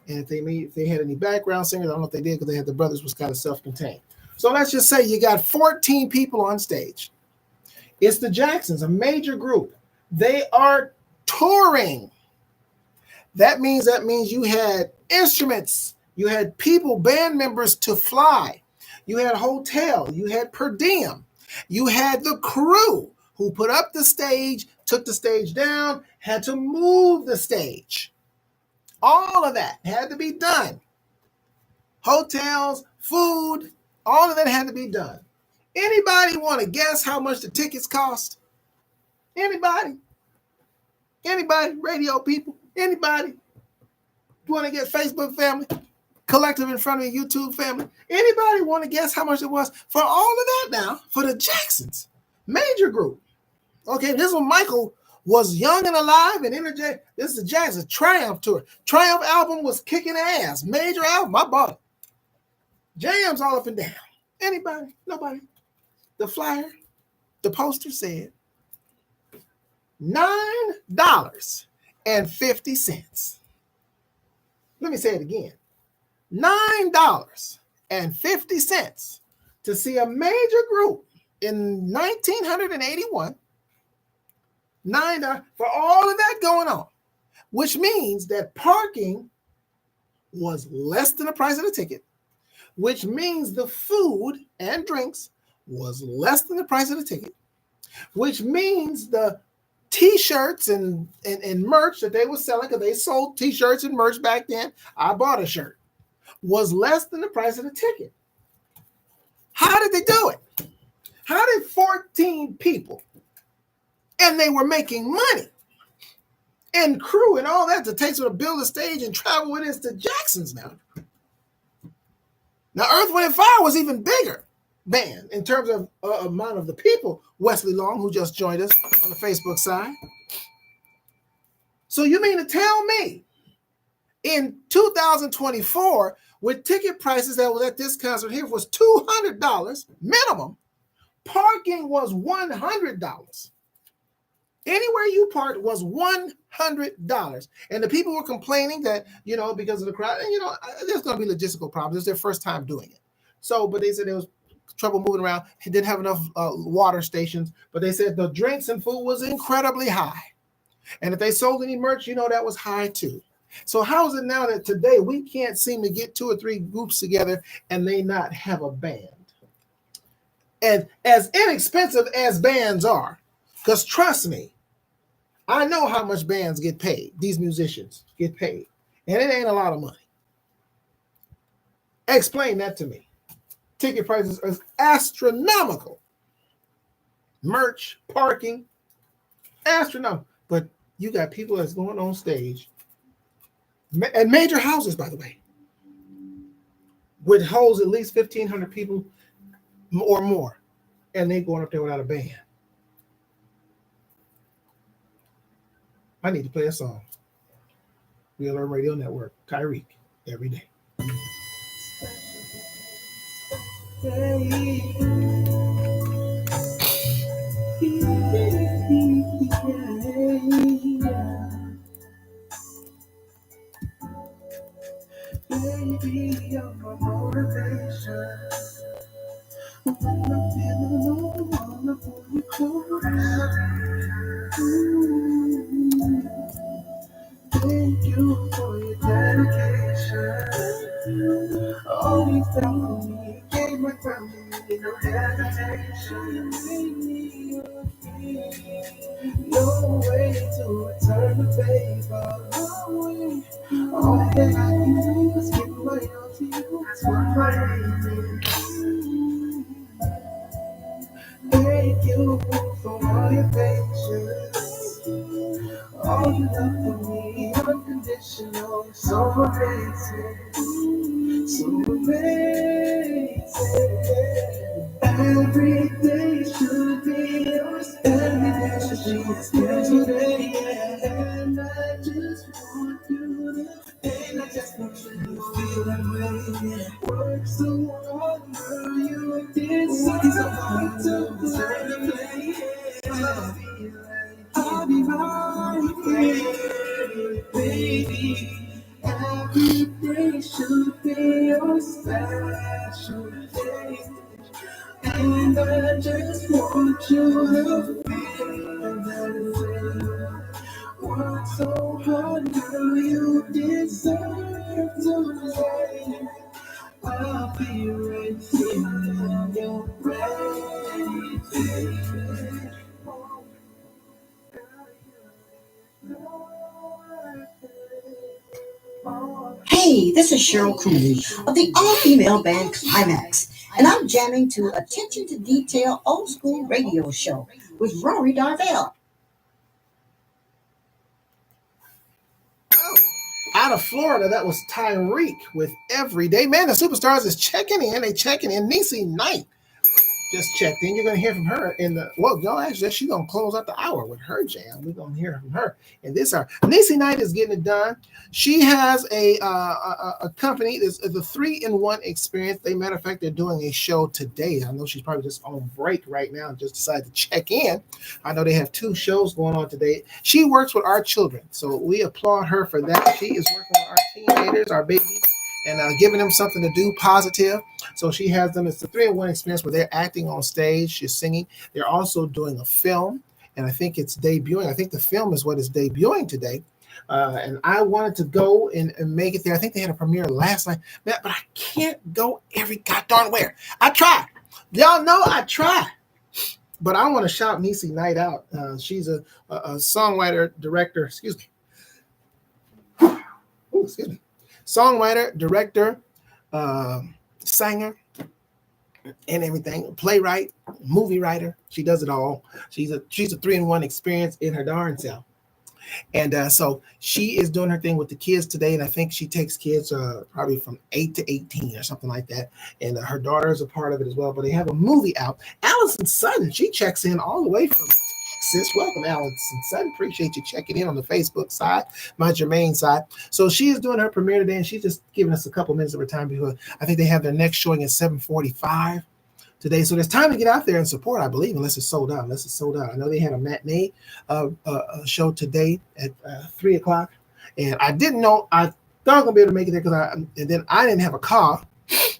And if they had any background singers, I don't know if they did because they had the brothers was kind of self-contained. So let's just say you got 14 people on stage. It's the Jacksons, a major group. They are touring. That means you had instruments, you had people, band members to fly, you had hotel, you had per diem, you had the crew who put up the stage, took the stage down, had to move the stage. All of that had to be done. Hotels, food, all of that had to be done. Anybody want to guess how much the tickets cost? Anybody? Anybody? Radio people? Anybody? You want to get Facebook family? Collective in front of you, YouTube family? Anybody want to guess how much it was for all of that now? For the Jacksons, major group. Okay, this one Michael was young and alive and energetic. This is the Jacksons Triumph tour. Triumph album was kicking ass. Major album. I bought it. Jams all up and down. Anybody? Nobody. The flyer, the poster said $9.50. Let me say it again. $9.50 to see a major group in 1981. $9 for all of that going on, which means that parking was less than the price of the ticket, which means the food and drinks was less than the price of the ticket, which means the T-shirts and merch that they were selling, because they sold T-shirts and merch back then. I bought a shirt. Was less than the price of the ticket. How did they do it? How did 14 people, and they were making money and crew and all that to take to build a stage and travel with us to Jackson's now? Now, Earth, Wind, and Fire was even bigger band in terms of amount of the people. Wesley Long, who just joined us on the Facebook side. So you mean to tell me in 2024, with ticket prices that was at this concert here was $200 minimum, parking was $100. Anywhere you parked was $100. And the people were complaining that, because of the crowd, and, there's going to be logistical problems. It's their first time doing it. So, but they said there was trouble moving around. He didn't have enough water stations, but they said the drinks and food was incredibly high. And if they sold any merch, that was high too. So how is it now that today we can't seem to get 2 or 3 groups together and they not have a band? And as inexpensive as bands are, because trust me, I know how much bands get paid. These musicians get paid. And it ain't a lot of money. Explain that to me. Ticket prices are astronomical. Merch, parking, astronomical. But you got people that's going on stage, and major houses, by the way, which holds at least 1,500 people or more, and they going up there without a band. I need to play a song. Real Urban Radio Network, Tyreek, every day. Baby, you're my motivation. When I'm feeling low, I'm pull you close. Thank you for your dedication. Always down for me, gave my time to me, no hesitation. No way to return the favor. All that I can do is give my all to you. That's what my name is. Thank you for all your patience. All you love for me, unconditional, so amazing, so amazing. Every day should be yours. Every day should be a special day. And I just want you to, and I just want you to feel that way. Work so hard, girl, you did so hard to play. I'll be right here, baby. Every day should be your special day. And I just want you to feel that way. Work so hard, girl, you deserve to play. I'll be right here when you're ready, baby. Hey, this is Cheryl Cooley of the all-female band Climax, and I'm jamming to Attention to Detail Old School Radio Show with Rory Darvell. Out of Florida, that was Tyreek with Everyday. Man, the Superstars is checking in. They checking in. Niecy Knight just checked in. You're going to hear from her in the, well, no, actually, she's going to close out the hour with her jam. We're going to hear from her in this hour. Niecy Knight is getting it done. She has a company. It's the 3-in-1 experience. Matter of fact, they're doing a show today. I know she's probably just on break right now and just decided to check in. I know they have 2 shows going on today. She works with our children, so we applaud her for that. She is working with our teenagers, our babies, and giving them something to do positive. So she has them. It's the 3-in-1 experience where they're acting on stage, she's singing. They're also doing a film, and I think it's debuting. I think the film is what is debuting today. And I wanted to go and make it there. I think they had a premiere last night, but I can't go every goddamn where. I try. Y'all know I try. But I want to shout Niecy Knight out. She's a songwriter, director. Excuse me. Oh, excuse me. Songwriter, director, singer, and everything. Playwright, movie writer. She does it all. She's a 3-in-1 experience in her darn self. And so she is doing her thing with the kids today, and I think she takes kids probably from 8 to 18 or something like that. And her daughter is a part of it as well. But they have a movie out. Allison Sutton, she checks in all the way from Texas. Welcome, Allison Sutton. Appreciate you checking in on the Facebook side, my Jermaine side. So she is doing her premiere today, and she's just giving us a couple minutes of her time because I think they have their next showing at 7:45 today. So there's time to get out there and support, I believe, unless it's sold out. I know they had a matinee show today at 3 o'clock. And I didn't know, I thought I was going to be able to make it there and then I didn't have a car.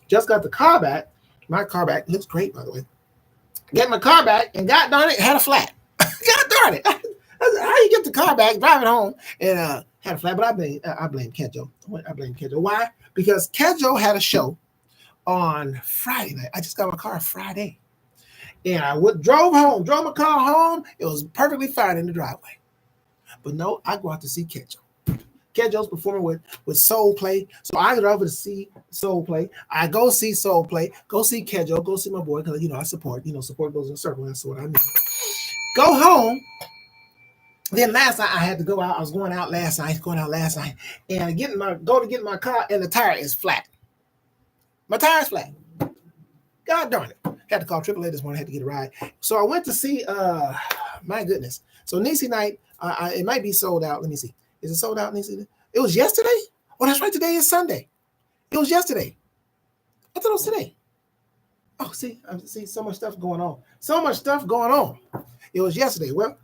Just got the car back. My car back looks great, by the way. Get my car back, and God darn it, had a flat. God darn it. How you get the car back, drive it home, and had a flat? But I blame Kedjo. I blame Kedjo. Why? Because Kedjo had a show on Friday night. I just got my car Friday. And I drove my car home. It was perfectly fine in the driveway. But no, I go out to see Kedjo. Kedjo's performing with Soul Play. So I go over to see Soul Play. I go see Soul Play. Go see Kedjo. Go see my boy. Because, I support. Support goes in a circle. That's what I mean. Go home. Then last night I had to go out. I was going out last night. And get my car, and the tire is flat. My tire's flat. God darn it. Had to call AAA this morning. Had to get a ride. So I went to see, my goodness. So Niecy Knight, it might be sold out. Let me see. Is it sold out, Niecy? It was yesterday? Oh, that's right. Today is Sunday. It was yesterday. I thought it was today. Oh, see, so much stuff going on. It was yesterday. Well,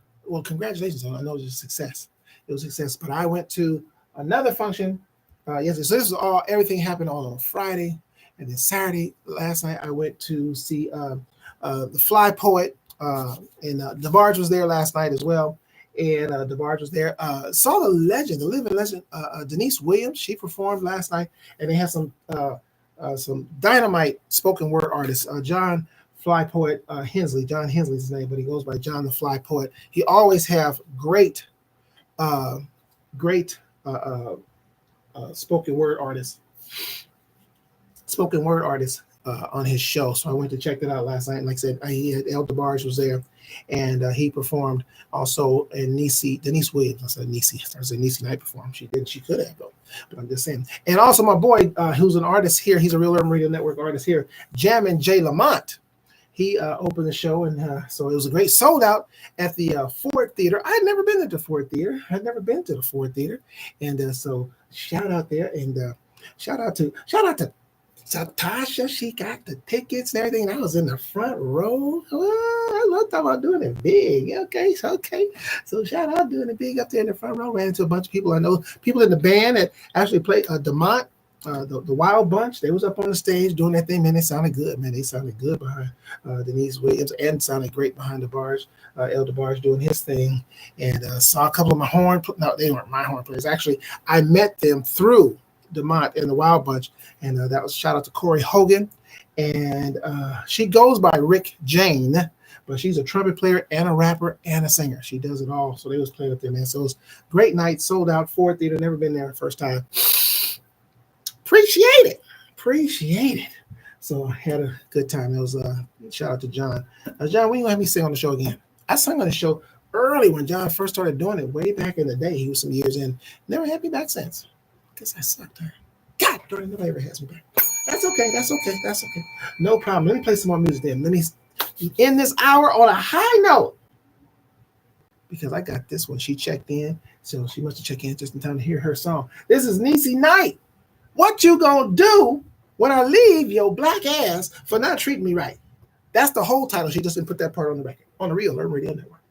congratulations on it. I know it was a success. But I went to another function yesterday. So this is everything happened all on Friday. And then Saturday, last night, I went to see the Fly Poet, and DeBarge was there last night as well. And DeBarge was there. Saw the living legend, Denise Williams. She performed last night, and they had some dynamite spoken word artists. John Fly Poet Hensley. John Hensley's his name, but he goes by John the Fly Poet. He always have great spoken word artists. On his show. So I went to check that out last night. And like I said, El DeBarge was there, and he performed also. And Denise Williams, I said Niecy Knight performed. She could have, though. But I'm just saying. And also my boy, who's an artist here, he's a Real Urban Radio Network artist here, Jammin' J. Lamont. He opened the show, and so it was a great sold out at the Ford Theater. I had never been to the Ford Theater. And so shout out there, and shout out to Tasha. She got the tickets and everything. And I was in the front row. I love talking about doing it big. Okay. So shout out doing it big up there in the front row. Ran into a bunch of people I know. People in the band that actually played DeMont, the Wild Bunch. They was up on the stage doing that thing. Man, they sounded good. They sounded good behind Denise Williams, and sounded great behind DeBarge. El DeBarge doing his thing. And saw a couple of my horn. No, they weren't my horn players. Actually, I met them through DeMont and the Wild Bunch, and that was shout out to Corey Hogan, and she goes by Rick Jane, but she's a trumpet player and a rapper and a singer. She does it all. So they was playing up there, man. So it was great night, sold out, Ford Theater. Never been there the first time. Appreciate it. So I had a good time. It was shout out to John. John, when you have me sing on the show again? I sang on the show early when John first started doing it, way back in the day. He was some years in. Never had me back since. Guess I sucked her. God darn, nobody ever has me back. That's okay. That's okay. That's okay. No problem. Let me play some more music then. Let me end this hour on a high note. Because I got this one. She checked in. So she must have checked in just in time to hear her song. This is Niecy Knight. What you gonna do when I leave your black ass for not treating me right? That's the whole title. She just didn't put that part on the record. On the Real Urban Radio Network.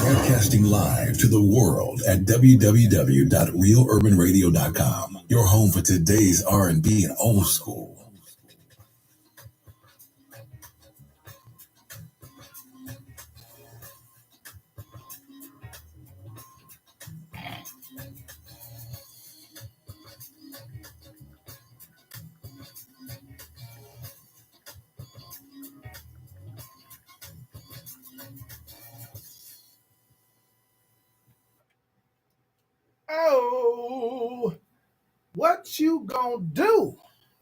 Broadcasting live to the world at www.realurbanradio.com. Your home for today's R&B and old school. Oh, what you gonna do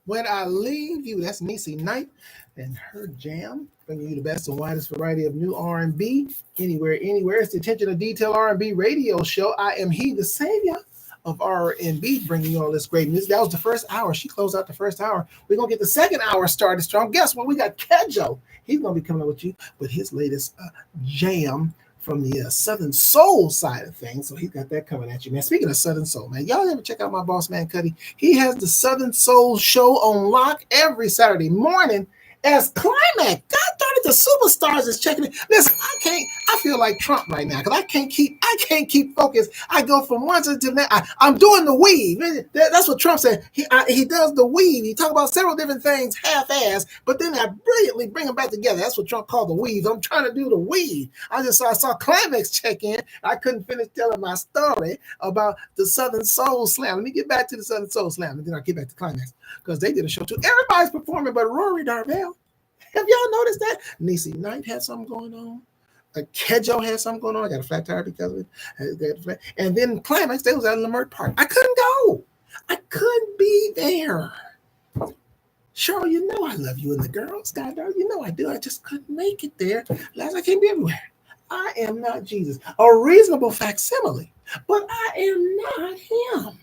when I leave you? That's Niecy Knight and her jam, bringing you the best and widest variety of new R&B, anywhere. It's the Attention to Detail R&B radio show. I am he, the savior of R&B, bringing you all this great music. That was the first hour. She closed out the first hour. We're gonna get the second hour started strong. Guess what? We got Kejo. He's gonna be coming up with you with his latest jam from the Southern Soul side of things. So he got that coming at you, man. Speaking of Southern Soul, man, y'all ever check out my boss, man, Cuddy? He has the Southern Soul show on lock every Saturday morning as Climax. God darn it, the superstars is checking it. Listen, I feel like Trump right now because I can't keep focused. I go from one to the next. I'm doing the weave. That's what Trump said. He does the weave. He talk about several different things half-assed, but then I brilliantly bring them back together. That's what Trump called the weave. I'm trying to do the weave. I saw Climax check in. I couldn't finish telling my story about the Southern Soul Slam. Let me get back to the Southern Soul Slam, and then I'll get back to Climax because they did a show too. Everybody's performing, but Rory Darvell. Have y'all noticed that? Niecy Knight had something going on. Kedjo had something going on. I got a flat tire because of it. And then Climax, they was at Lamert Park. I couldn't go. I couldn't be there. Cheryl, you know I love you and the girls. God, you know I do. I just couldn't make it there. Last I can't be everywhere. I am not Jesus. A reasonable facsimile, but I am not him.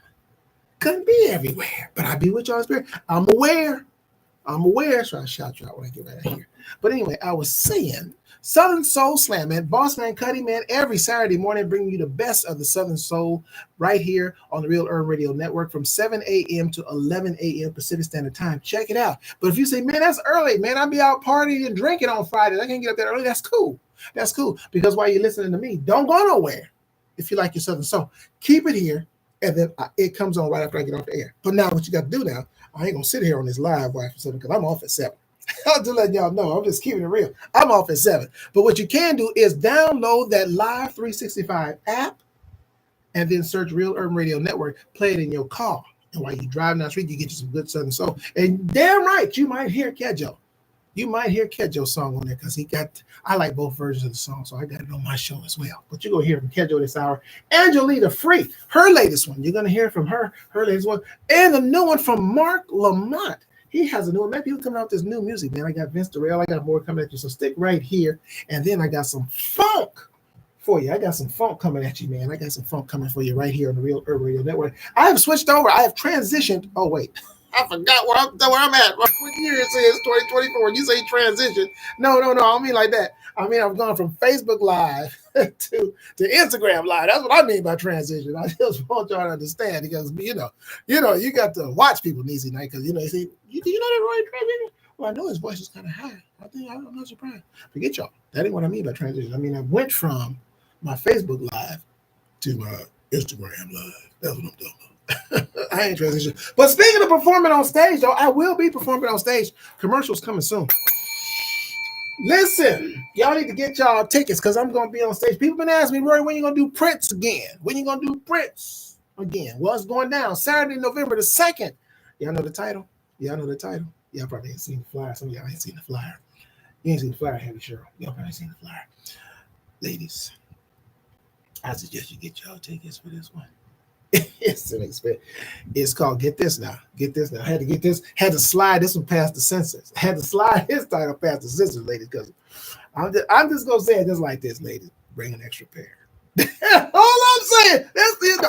Couldn't be everywhere, but I be with y'all in spirit. I'm aware, so I shout you out when I get right out here. But anyway, I was saying, Southern Soul Slam, man. Boss Man, Cuddy, man, every Saturday morning bringing you the best of the Southern Soul right here on the Real Urban Radio Network from 7 a.m. to 11 a.m. Pacific Standard Time. Check it out. But if you say, man, that's early, man, I'll be out partying and drinking on Friday. I can't get up that early. That's cool. That's cool. Because while you're listening to me, don't go nowhere if you like your Southern Soul. Keep it here, and then it comes on right after I get off the air. But now what you got to do now, I ain't going to sit here on this live wire for 7 because I'm off at 7. I'll just let y'all know. I'm just keeping it real. I'm off at 7. But what you can do is download that Live 365 app and then search Real Urban Radio Network. Play it in your car. And while you're driving down the street, you get you some good Southern Soul. And damn right, you might hear Kedjo. You might hear Kedjo's song on there because I like both versions of the song, so I got it on my show as well. But you're going to hear from Kedjo this hour. Angelita Free, her latest one. You're going to hear from her latest one. And the new one from Mark Lamont. He has a new one. Maybe he's coming out with this new music, man. I got Vince Durrell. I got more coming at you. So stick right here. And then I got some funk for you. I got some funk coming at you, man. I got some funk coming for you right here on the Real Urban Radio Network. I have switched over. I have transitioned. Oh, wait. I forgot where I'm at. What year it says 2024. You say transition. No. I don't mean like that. I mean, I've gone from Facebook Live to Instagram Live. That's what I mean by transition. I just want y'all to understand because, you got to watch people easy night because, you see, you know that Roy transition? Well, I know his voice is kind of high. I'm not surprised. Forget y'all. That ain't what I mean by transition. I mean, I went from my Facebook Live to my Instagram Live. That's what I'm doing. I ain't transition. But speaking of performing on stage, though, I will be performing on stage. Commercials coming soon. Listen, y'all need to get y'all tickets because I'm going to be on stage. People been asking me, Rory, when you going to do Prince again? When you going to do Prince again? Well, it's going down Saturday, November the 2nd. Y'all know the title? Y'all probably ain't seen the flyer. Some of y'all ain't seen the flyer. You ain't seen the flyer, have you, Cheryl? Y'all probably ain't seen the flyer. Ladies, I suggest you get y'all tickets for this one. It's called Get This Now. I had to get this, had to slide this one past the censors. I had to slide his title past the censors, ladies, because I'm just going to say it just like this, ladies. Bring an extra pair. All I'm saying, that's it.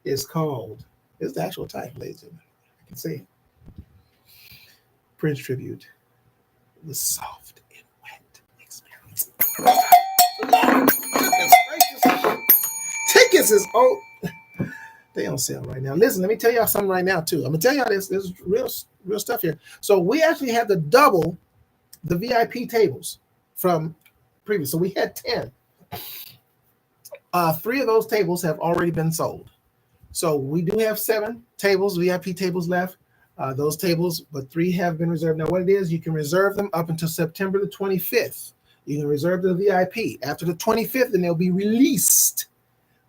It's the actual title, ladies and gentlemen. I can say it. Prince Tribute, the soft and wet experience. Tickets is they on sale right now. Listen, let me tell y'all something right now too. I'm gonna tell y'all this is real stuff here. So we actually had to double the VIP tables from previous. So we had 10. 3 of those tables have already been sold. So we do have 7 tables, VIP tables left. Those tables, but 3 have been reserved. Now what it is, you can reserve them up until September the 25th. You can reserve the VIP. After the 25th, then they'll be released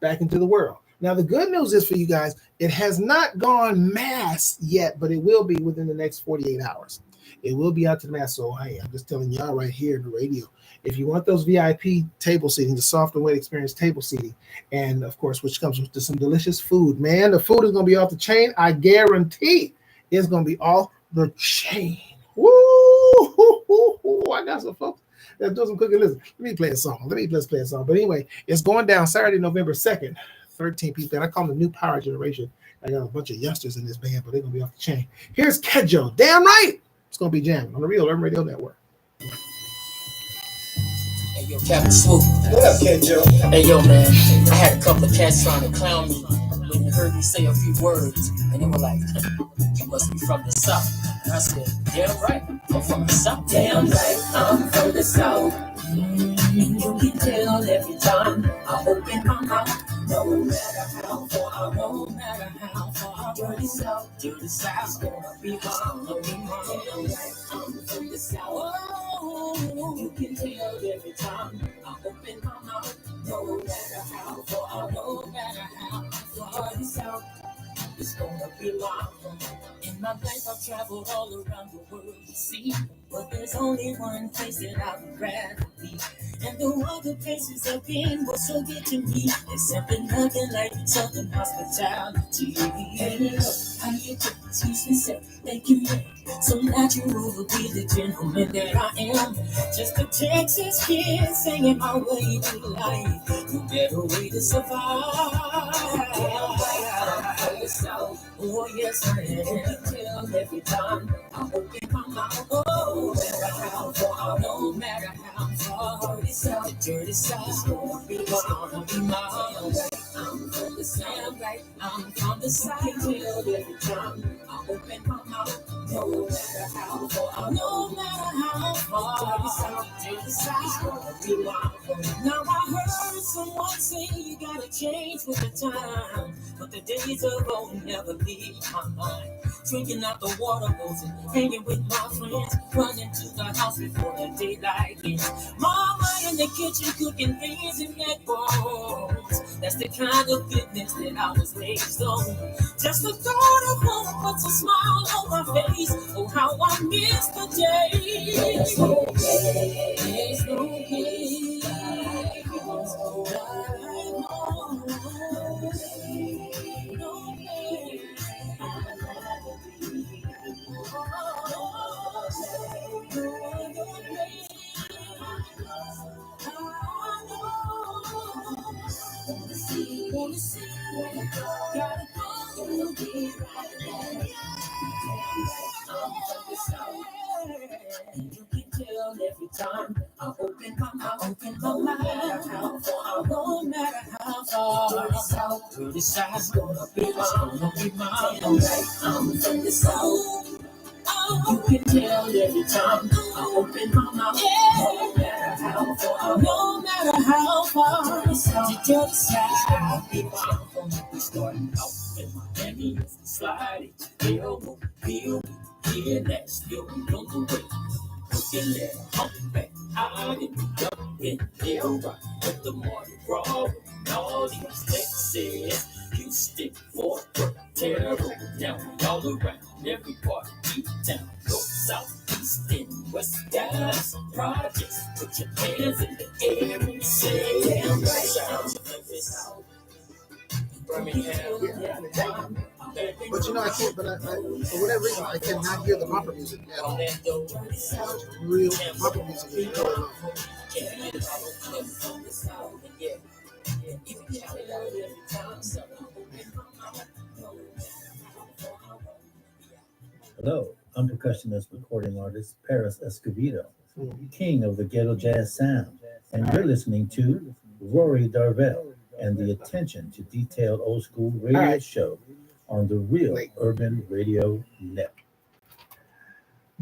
back into the world. Now, the good news is for you guys, it has not gone mass yet, but it will be within the next 48 hours. It will be out to the mass. So hey, I'm just telling y'all right here in the radio, if you want those VIP table seating, the soft and wet experience table seating, and of course, which comes with some delicious food, man, the food is going to be off the chain. I guarantee it's going to be off the chain. Woo! I got some folks. Let's do some cooking. Listen, let me play a song. Let's play a song. But anyway, it's going down Saturday, November 2nd. 13 people. I call them the new power generation. I got a bunch of youngsters in this band, but they're going to be off the chain. Here's Kedjo. Damn right. It's going to be jamming on the Real Urban Radio Network. Hey, yo, Captain Swoop. What up, Ken Joe? Hey, yo, man. I had a couple of cats trying to clown me when they heard me say a few words, and they were like, "You must be from the South." And I said, "Damn right, I'm from the South." Damn right, I'm from the South. You can tell every time I open my mouth. No matter how far, no matter how far, dirty South, gonna be mine, gonna be mine. Damn right, I'm from the South. Oh, you can tell every time I open my mouth. No matter how far, no matter how far, dirty South. It's gonna be long. In my life, I've traveled all around the world, you see. But there's only one place that I would rather be. And the other places I've been were so good to me. There's something nothing like Southern hospitality. Hey, look, how you took to say thank you. So natural to be the gentleman that I am. Just a Texas kid singing my way through life. No better way to survive. Oh, yes, I am. You can tell every time I open my mouth. Oh, no matter how far, no matter how far, the dirty side is gonna be mine. I'm from the South, right? I'm from the South. You can tell every time I open my mouth. No matter how far, no matter how far, the dirty side is gonna be mine. Now I heard someone say you gotta change with the time, but the days of old never leave my mind. Drinking out the water hose and hanging with my friends, running to the house before the daylight ends. Mama in the kitchen cooking things in that bowls. That's the kind of goodness that I was raised on. Just the thought of home puts a smile on my face. Oh, how I miss the days. There's no way. There's no way. You can tell every time I open my mouth, no matter how far, no matter how far. Dirty side's gonna be mine, gonna be mine. I'm from the South. You can tell every time I open my mouth. No matter how far, no matter how far. The dirty side's gonna be mine. We started out in Miami, sliding, elbow, peel, yeah, that's still on the way. Looking at humpback, I didn't be up in there, right? With the Mardi Gras, and all these Texas, Houston, Fort Worth, terrible down all around every part of town. North, south, east, and west, guys, projects. Put your hands in the air and say, damn right. Shout out to Memphis, Birmingham. But you know, I can't, but I for whatever reason, I cannot hear the bumper music at all. Real bumper music is really low. Hello, I'm percussionist recording artist Paris Escovedo, king of the ghetto jazz sound, and you're listening to Rory Darvell and the Attention to Detailed Old School radio show on the Real Urban Radio Network.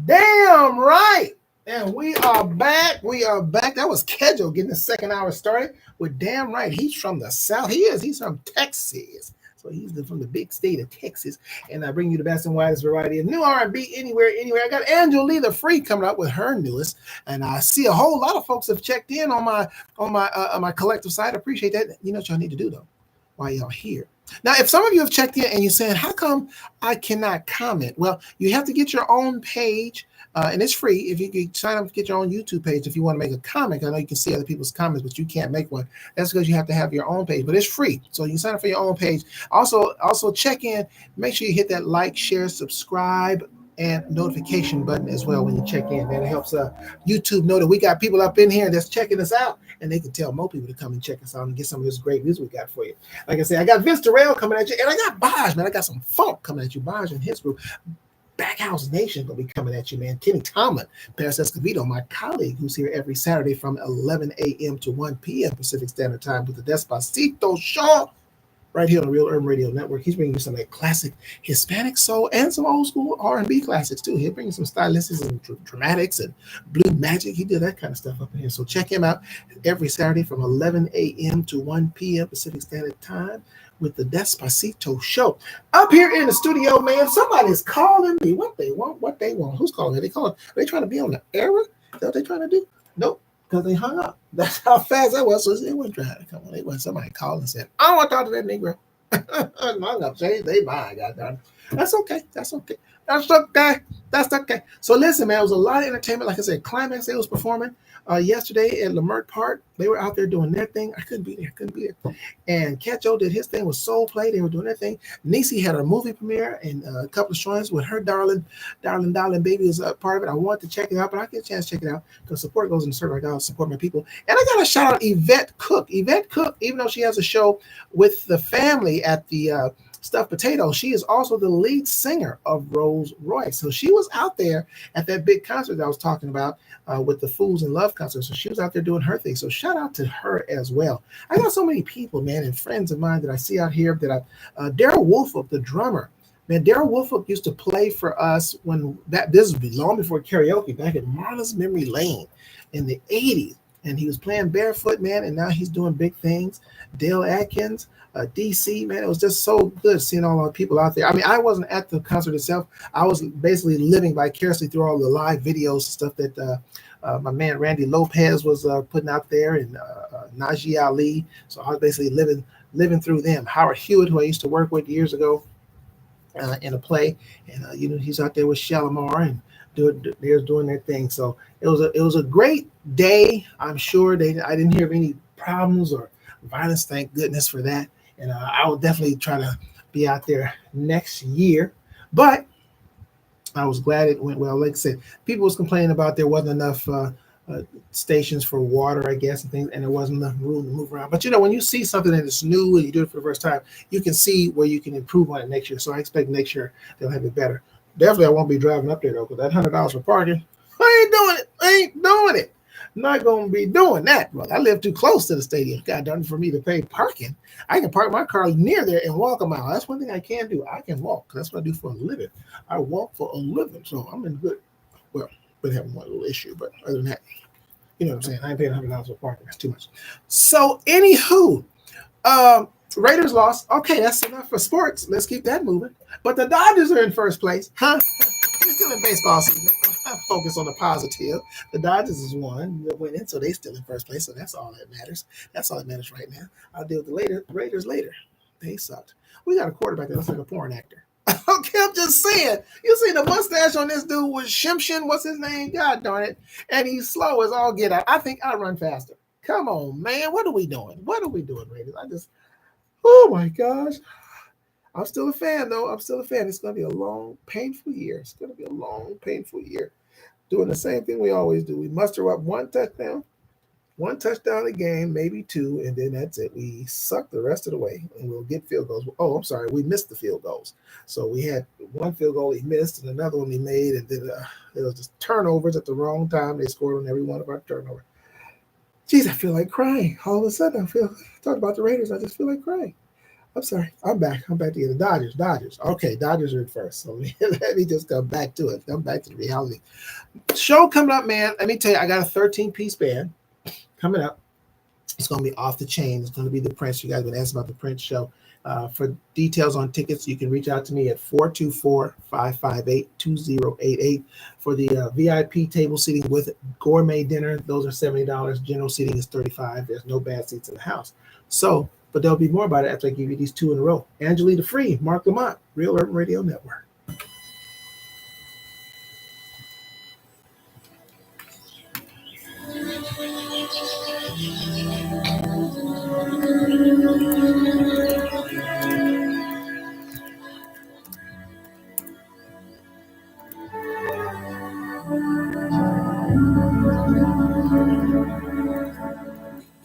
Damn right. And we are back. We are back. That was Kedjo getting the second hour started with Damn Right. He's from the South. He's from Texas. So he's from the big state of Texas. And I bring you the best and widest variety of new R&B anywhere. I got Angela Lee the Freak coming up with her newest. And I see a whole lot of folks have checked in on my collective site. I appreciate that. You know what y'all need to do though while y'all here. Now, if some of you have checked in and you're saying, how come I cannot comment? Well, you have to get your own page, and it's free. If you can sign up to get your own YouTube page if you want to make a comment. I know you can see other people's comments, but you can't make one. That's because you have to have your own page, but it's free. So you can sign up for your own page. Also check in. Make sure you hit that like, share, subscribe, and notification button as well when you check in. That helps YouTube know that we got people up in here that's checking us out, and they can tell more people to come and check us out and get some of this great music we got for you. Like I said, I got Vince Terrell coming at you, and I got Baj, man. I got some funk coming at you, Baj and his group. Backhouse Nation will be coming at you, man. Kenny Tomlin, Paris Escovedo, my colleague, who's here every Saturday from 11 a.m. to 1 p.m. Pacific Standard Time with the Despacito Show right here on the Real Urban Radio Network. He's bringing you some of that classic Hispanic soul and some old school R&B classics too. He'll bring you some stylistics and dramatics and blue magic. He did that kind of stuff up in here. So check him out every Saturday from 11 a.m. to 1 p.m. Pacific Standard Time with the Despacito Show. Up here in the studio, man, somebody's calling me. What they want. Who's calling me? Are they trying to be on the air? Is that what they trying to do? Nope. Because they hung up. That's how fast that was. So they weren't trying to come on. They wasn't somebody called and said, I don't want to talk to that Negro. Hung up. They mine, goddamn. That's okay. So listen, man, it was a lot of entertainment. Like I said, Climax, they was performing yesterday at Leimert Park. They were out there doing their thing. I couldn't be there. And Catcho did his thing with Soul Play. They were doing their thing. Nisi had a movie premiere and a couple of showings with her darling baby was a part of it. I wanted to check it out, but I get a chance to check it out because support goes in the circle. I gotta support my people. And I gotta shout out Yvette Cook. Yvette Cook, even though she has a show with the family at the Stuffed Potato, she is also the lead singer of Rolls Royce. So she was out there at that big concert that I was talking about with the Fools in Love concert. So she was out there doing her thing. So shout out to her as well. I got so many people, man, and friends of mine that I see out here that Daryl Woolfolk, the drummer. Man, Daryl Woolfolk used to play for us this was long before karaoke, back at Marla's Memory Lane in the 80s. And he was playing barefoot, man, and now he's doing big things. Dale Atkins, DC, man, it was just so good seeing all our people out there. I mean, I wasn't at the concert itself. I was basically living vicariously through all the live videos and stuff that my man Randy Lopez was putting out there, and Najee Ali. So I was basically living through them. Howard Hewitt, who I used to work with years ago in a play, and he's out there with Shalimar and they're doing their thing. So it was a great day. I'm sure I didn't hear of any problems or violence. Thank goodness for that. And I will definitely try to be out there next year. But I was glad it went well. Like I said, people was complaining about there wasn't enough stations for water, I guess, and things, and there wasn't enough room to move around. But when you see something that is new and you do it for the first time, you can see where you can improve on it next year. So I expect next year they'll have it better. Definitely, I won't be driving up there though, because that $100 for parking, I ain't doing it. Not gonna be doing that, brother. I live too close to the stadium. God darn it, for me to pay parking. I can park my car near there and walk a mile. That's one thing I can do. I can walk. That's what I do for a living. I walk for a living, so I'm in good. Well, been having one little issue, but other than that, you know what I'm saying. I ain't paying $100 for parking. That's too much. So, anywho, Raiders lost. Okay, that's enough for sports. Let's keep that moving. But the Dodgers are in first place, huh? They're still in baseball season. I focus on the positive. The Dodgers is winning, so they still in first place. So that's all that matters. That's all that matters right now. I'll deal with the Raiders later. They sucked. We got a quarterback that looks like a porn actor. Okay, I'm just saying. You see the mustache on this dude was Shimshin. What's his name? God darn it. And he's slow as all get out. I think I run faster. Come on, man. What are we doing? Raiders? Oh my gosh. I'm still a fan, though. It's going to be a long, painful year. Doing the same thing we always do. We muster up one touchdown a game, maybe two, and then that's it. We suck the rest of the way, and we'll get field goals. Oh, I'm sorry. We missed the field goals. So we had one field goal he missed and another one he made, and then it was just turnovers at the wrong time. They scored on every one of our turnovers. Jeez, I feel like crying. All of a sudden, talking about the Raiders, I just feel like crying. I'm sorry. I'm back to the Dodgers. Okay, Dodgers are in first. So let me just come back to it. Come back to the reality. Show coming up, man. Let me tell you, I got a 13-piece band coming up. It's going to be off the chain. It's going to be the Prince. You guys have been asking about the Prince show. For details on tickets, you can reach out to me at 424-558-2088. For the VIP table seating with gourmet dinner, those are $70. General seating is $35. There's no bad seats in the house. So, but there'll be more about it after I give you these two in a row. Angelina Free, Mark Lamont, Real Urban Radio Network.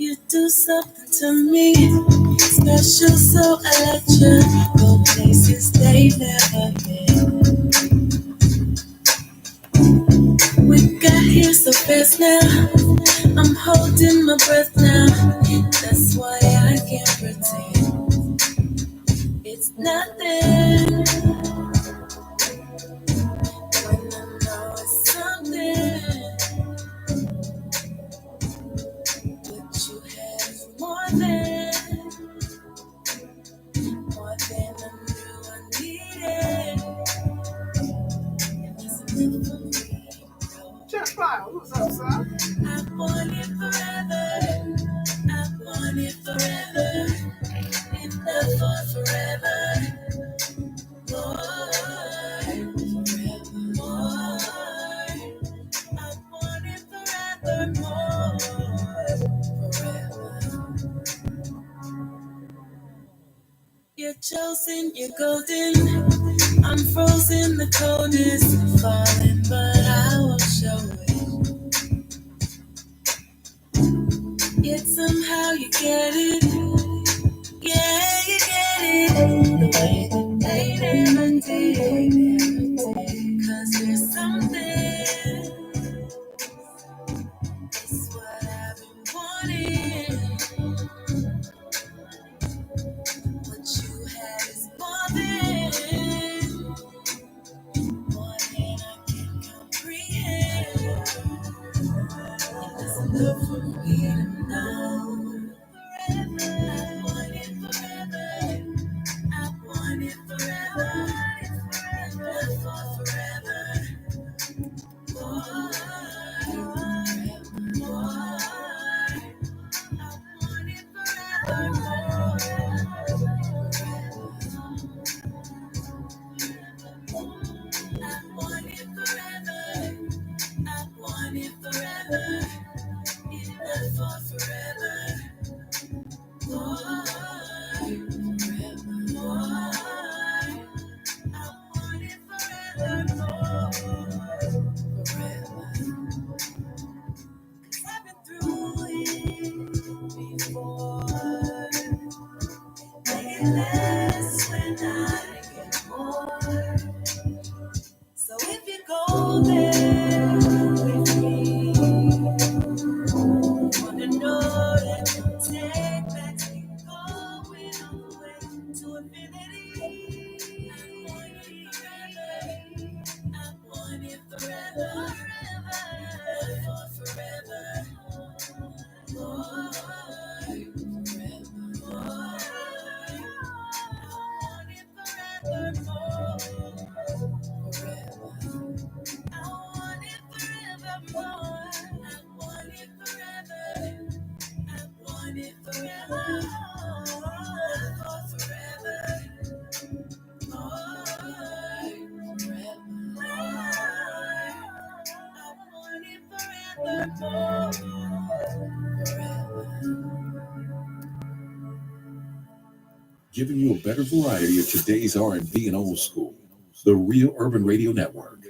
You do something to me special, so electric. Go places they've never been. Got here so fast now. I'm holding my breath now. That's why I can't pretend it's nothing when I know it's something. What you had is more than I knew I needed. And it's enough for me. Check fire. What's up, son? I want it forever. I want it forever. Enough for forever. More, forever, more. I want it forever. More, forever. You're chosen, you're golden. I'm frozen, the cold is falling, but I won't show it. Yet somehow you get it. Yeah, you get it. The way that they never did. 'Cause there's something. It's what I've been wanting. What you had is more than I can comprehend. And it's enough for me to know. Forever, I want it forever. I want it forever. Forever, forever. More, more. I want it forever. I want it forever. I want it forever. Enough for forever. More, forever, more. I want it forever. More, forever. 'Cause I've been through it before. Make it less when I get more. So if you go there with me, wanna know that you'll take back to going all the way to infinity. I want it forever. I want it forever. Forever. For forever. More. Forever. More. I want it forever. More. Forever. I want it forevermore. I want it forever. I want it forever. For forever. More. Forevermore. I want it forevermore. Forever. Giving you a better variety of today's R&B and old school. The Real Urban Radio Network.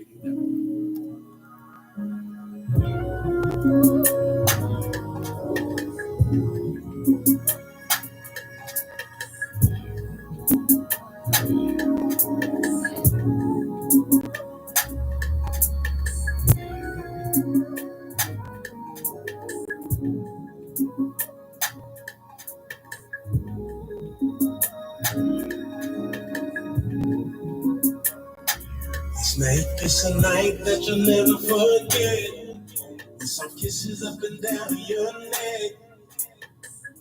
It's a night that you'll never forget. With some kisses up and down your neck.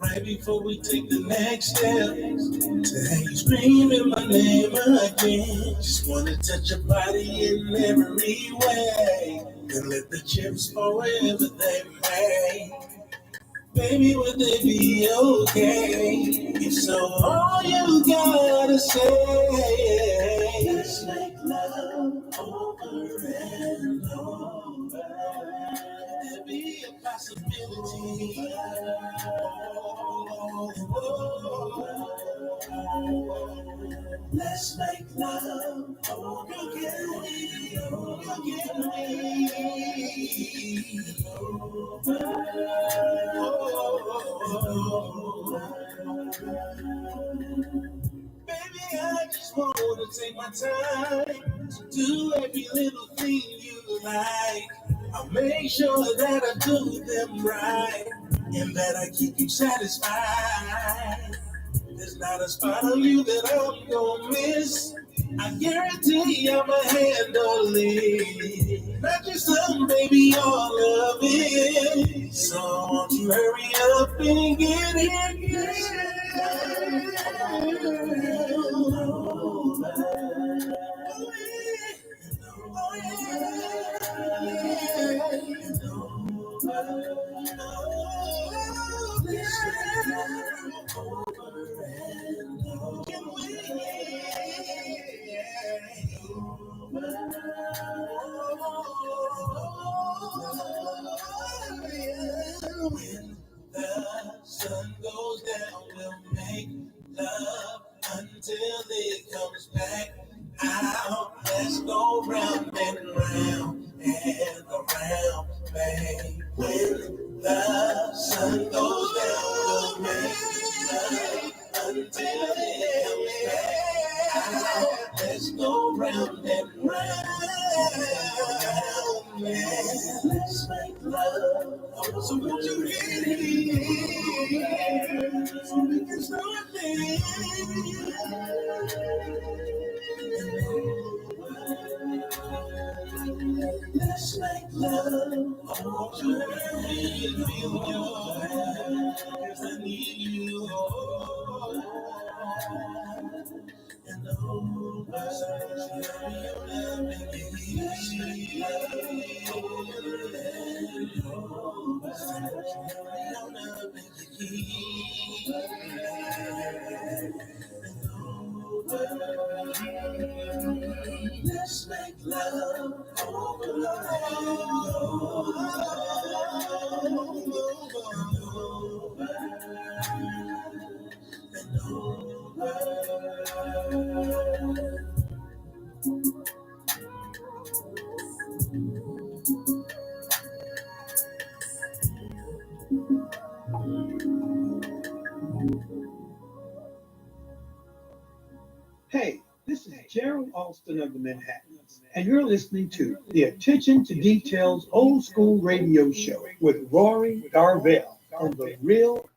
Right before we take the next step, to have you screaming my name again. Just wanna touch your body in every way. And let the chips fall wherever they may. Baby, would they be okay? If so, all you gotta say is make love over and over. There be a possibility. Let's make love. Oh, you get me. Oh, you get me. Baby, I just wanna take my time to do every little thing you like. I'll Make sure that I do them right and that I keep you satisfied. There's not a spot on you that I'm gonna miss. I guarantee I'ma handle it. Not just some, baby, all of it. So won't you hurry up and get When the sun goes down, we'll make love until it comes back out. Let's go round and round and around, babe. When the sun goes down, we'll make love until it comes back out. Let's go round and round, man. Let's make love. So won't you get here so we can start there? Let's make love. I want you to feel your hand. 'Cause I need you. And the whole person should be your love and easy. Let's make love Hey, this is Gerald Alston of the Manhattans, and you're listening to the Attention to Details Old School Radio Show with Rory Darvell on the Real.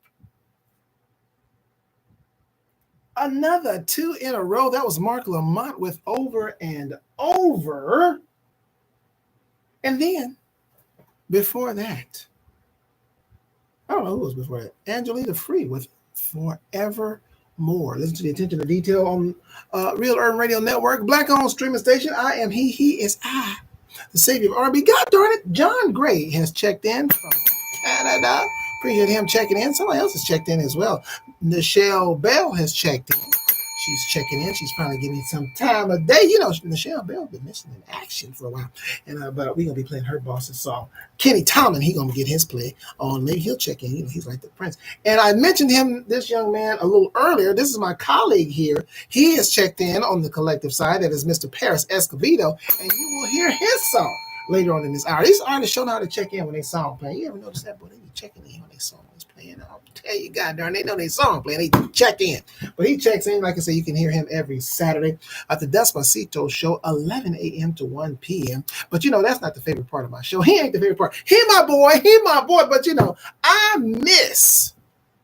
Another 2 in a row. That was Mark Lamont with Over and Over. And then, before that, I don't know who was before that. Angelina Free with Forever More. Listen to the Attention to Detail on Real Urban Radio Network, black-owned streaming station. I am he is I, the savior of R&B. God darn it, John Gray has checked in from Canada. Appreciate him checking in. Somebody else has checked in as well. Nichelle Bell has checked in. She's checking in. She's finally giving me some time of day. You know, Nichelle Bell been missing in action for a while. And but we're gonna be playing her boss's song. Kenny Tomlin, he gonna get his play on. Maybe he'll check in. You know, he's like the prince. And I mentioned him, this young man, a little earlier. This is my colleague here. He has checked in on the collective side. That is Mr. Paris Escovedo, and you will hear his song later on in this hour. These artists show how to check in when they song playing. You ever notice that? Boy, they be checking in when they song is playing. I'll tell you, God darn, they know they song playing. They check in. But he checks in. Like I say, you can hear him every Saturday at the Despacito show, 11 a.m. to 1 p.m. But, you know, that's not the favorite part of my show. He ain't the favorite part. He my boy. But, you know, I miss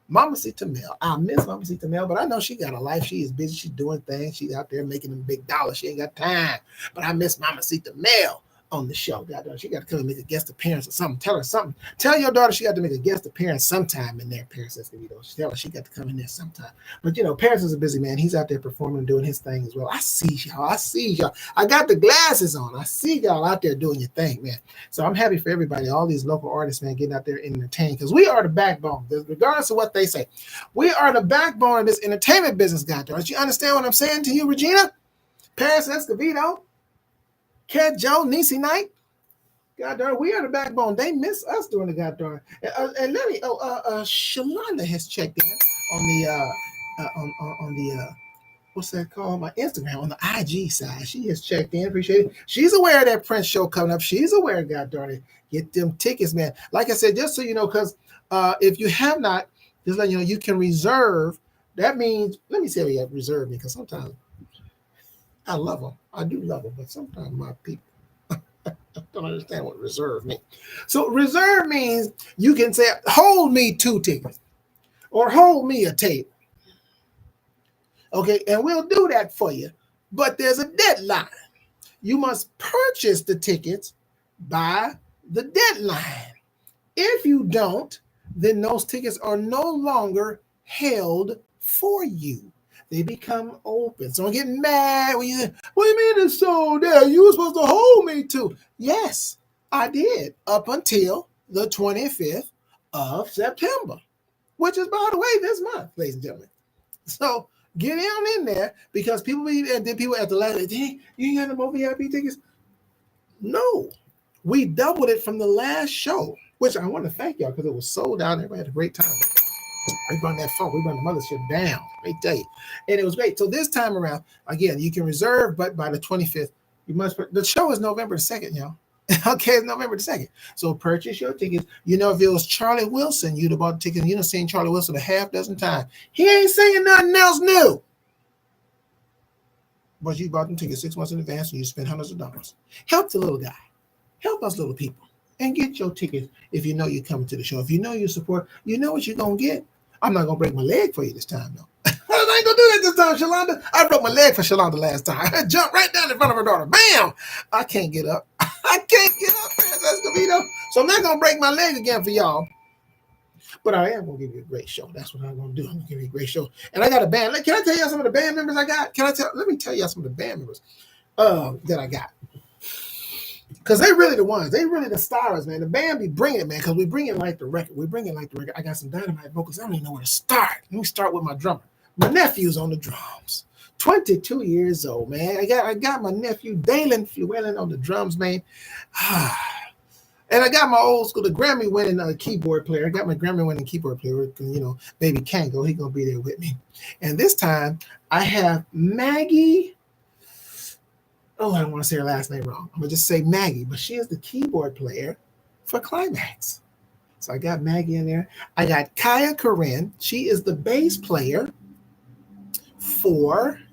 Mamacita Mel. I miss Mamacita Mel, but I know she got a life. She is busy. She's doing things. She's out there making them big dollars. She ain't got time. But I miss Mamacita Mel on the show. She got to come and make a guest appearance or something. Tell her something. Tell your daughter she got to make a guest appearance sometime in there, Paris Escovedo. Tell her she got to come in there sometime. But, you know, Paris is a busy man. He's out there performing and doing his thing as well. I see y'all. I got the glasses on. I see y'all out there doing your thing, man. So I'm happy for everybody, all these local artists, man, getting out there and entertaining, because we are the backbone. Regardless of what they say, we are the backbone of this entertainment business, goddamn. You understand what I'm saying to you, Regina? Paris Escovedo, Cat Joe, Niecy Knight. God darn, we are the backbone. They miss us doing the god darn. And let me. Shalonda has checked in on the what's that called? My Instagram, on the IG side. She has checked in. Appreciate it. She's aware of that Prince show coming up. She's aware. God darn it, get them tickets, man. Like I said, just so you know, because if you have not, just let you know, you can reserve. That means, let me say we have reserved, because sometimes I love them. I do love them, but sometimes my people, Don't understand what reserve means. So reserve means you can say, hold me 2 tickets or hold me a table. Okay, and we'll do that for you. But there's a deadline. You must purchase the tickets by the deadline. If you don't, then those tickets are no longer held for you. They become open. So don't get mad when you say, what do you mean it's sold out? You were supposed to hold me to. Yes, I did up until the 25th of September, which is, by the way, this month, ladies and gentlemen. So get in there because people be, and then people at the last, dang, you ain't got no more VIP tickets? No, we doubled it from the last show, which I want to thank y'all because it was sold out. Everybody had a great time. We brought that phone. We brought the mothership down. Let me tell you. And it was great. So this time around, again, you can reserve, but by the 25th, you must. The show is November 2nd, y'all. Okay, it's November 2nd. So purchase your tickets. You know, if it was Charlie Wilson, you'd have bought the tickets. You done seen Charlie Wilson a half dozen times. He ain't saying nothing else new. But you bought them tickets 6 months in advance and you spend hundreds of dollars. Help the little guy. Help us little people. And get your tickets if you know you're coming to the show. If you know you support, you know what you're going to get. I'm not going to break my leg for you this time, though. I ain't going to do that this time, Shalonda. I broke my leg for Shalonda last time. I jumped right down in front of her daughter. Bam! I can't get up. I can't get up, Escobedo. So I'm not going to break my leg again for y'all. But I am going to give you a great show. That's what I'm going to do. I'm going to give you a great show. And I got a band. Can I tell you some of the band members I got? Let me tell you some of the band members that I got. Because they really the ones. They really the stars, man. The band be bringing it, man, because we bring it like the record. We bring it like the record. I got some dynamite vocals. I don't even know where to start. Let me start with my drummer. My nephew's on the drums. 22 years old, man. I got my nephew, Dalen Flewellen, on the drums, man. And I got my old school, the Grammy-winning keyboard player. I got my Grammy-winning keyboard player, you know, baby Kango. He's going to be there with me. And this time, I have Maggie. Oh, I don't want to say her last name wrong. I'm going to just say Maggie, but she is the keyboard player for Climax. So I got Maggie in there. I got Kaya Corinne. She is the bass player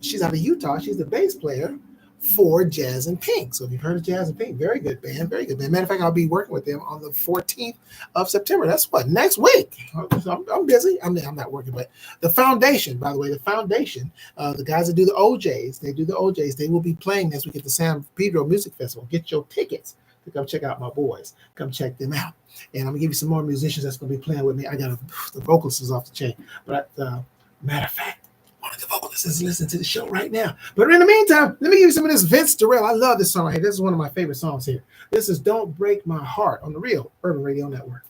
she's out of Utah. She's the bass player for Jazz and Pink. So if you've heard of Jazz and Pink, very good band, very good band. Matter of fact, I'll be working with them on the 14th of September. That's what, next week. I'm busy. I'm not working, but the foundation, by the way, the guys that do the OJs, they will be playing this week at the San Pedro Music Festival. Get your tickets to come check out my boys. Come check them out. And I'm going to give you some more musicians that's going to be playing with me. I got the vocalist is off the chain. But matter of fact, one of the vocalists is listening to the show right now. But in the meantime, let me give you some of this Vince Durrell. I love this song right here. This is one of my favorite songs here. This is Don't Break My Heart on the Real Urban Radio Network.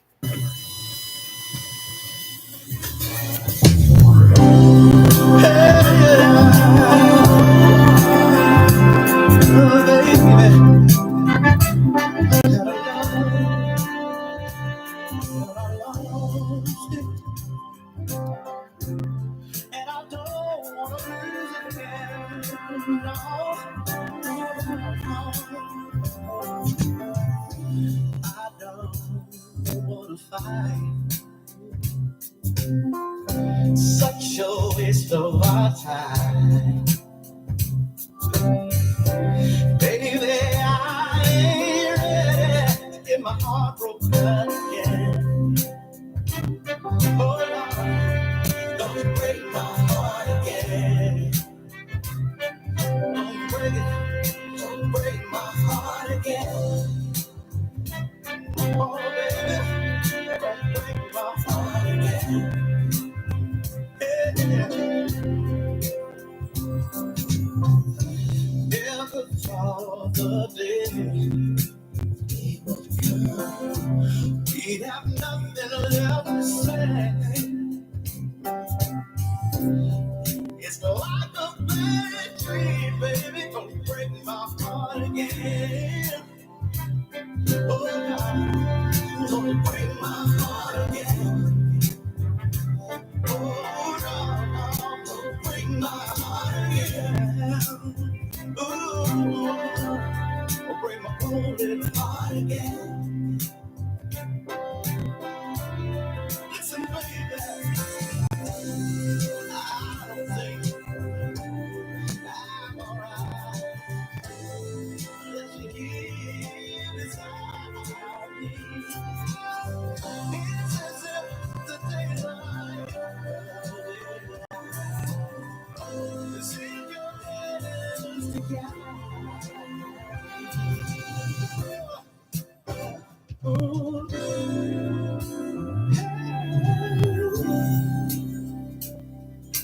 Such a waste of our time. Baby, I ain't ready to get my heart broken again. Oh, Lord, don't break my heart again. Don't break my heart again. Oh, baby, don't break my heart again. Never thought the day we'd have nothing left to say. It's like a bad dream, baby. Don't break my heart again. Oh, God, don't break my heart again. Oh, no, don't break my heart again. Ooh, don't break my own little heart again. Listen, baby, I don't think I'm alright. Let's keep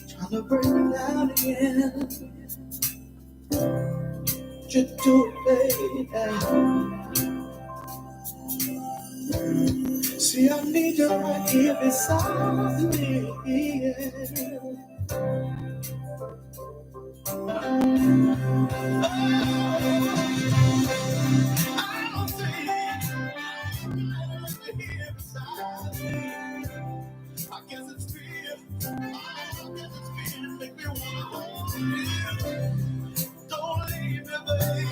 Trying to bring me down again. Just do it, baby. See, I need you right here beside me. I guess it's fear. I guess it's fear. Make me wanna hold you. Don't leave me, baby.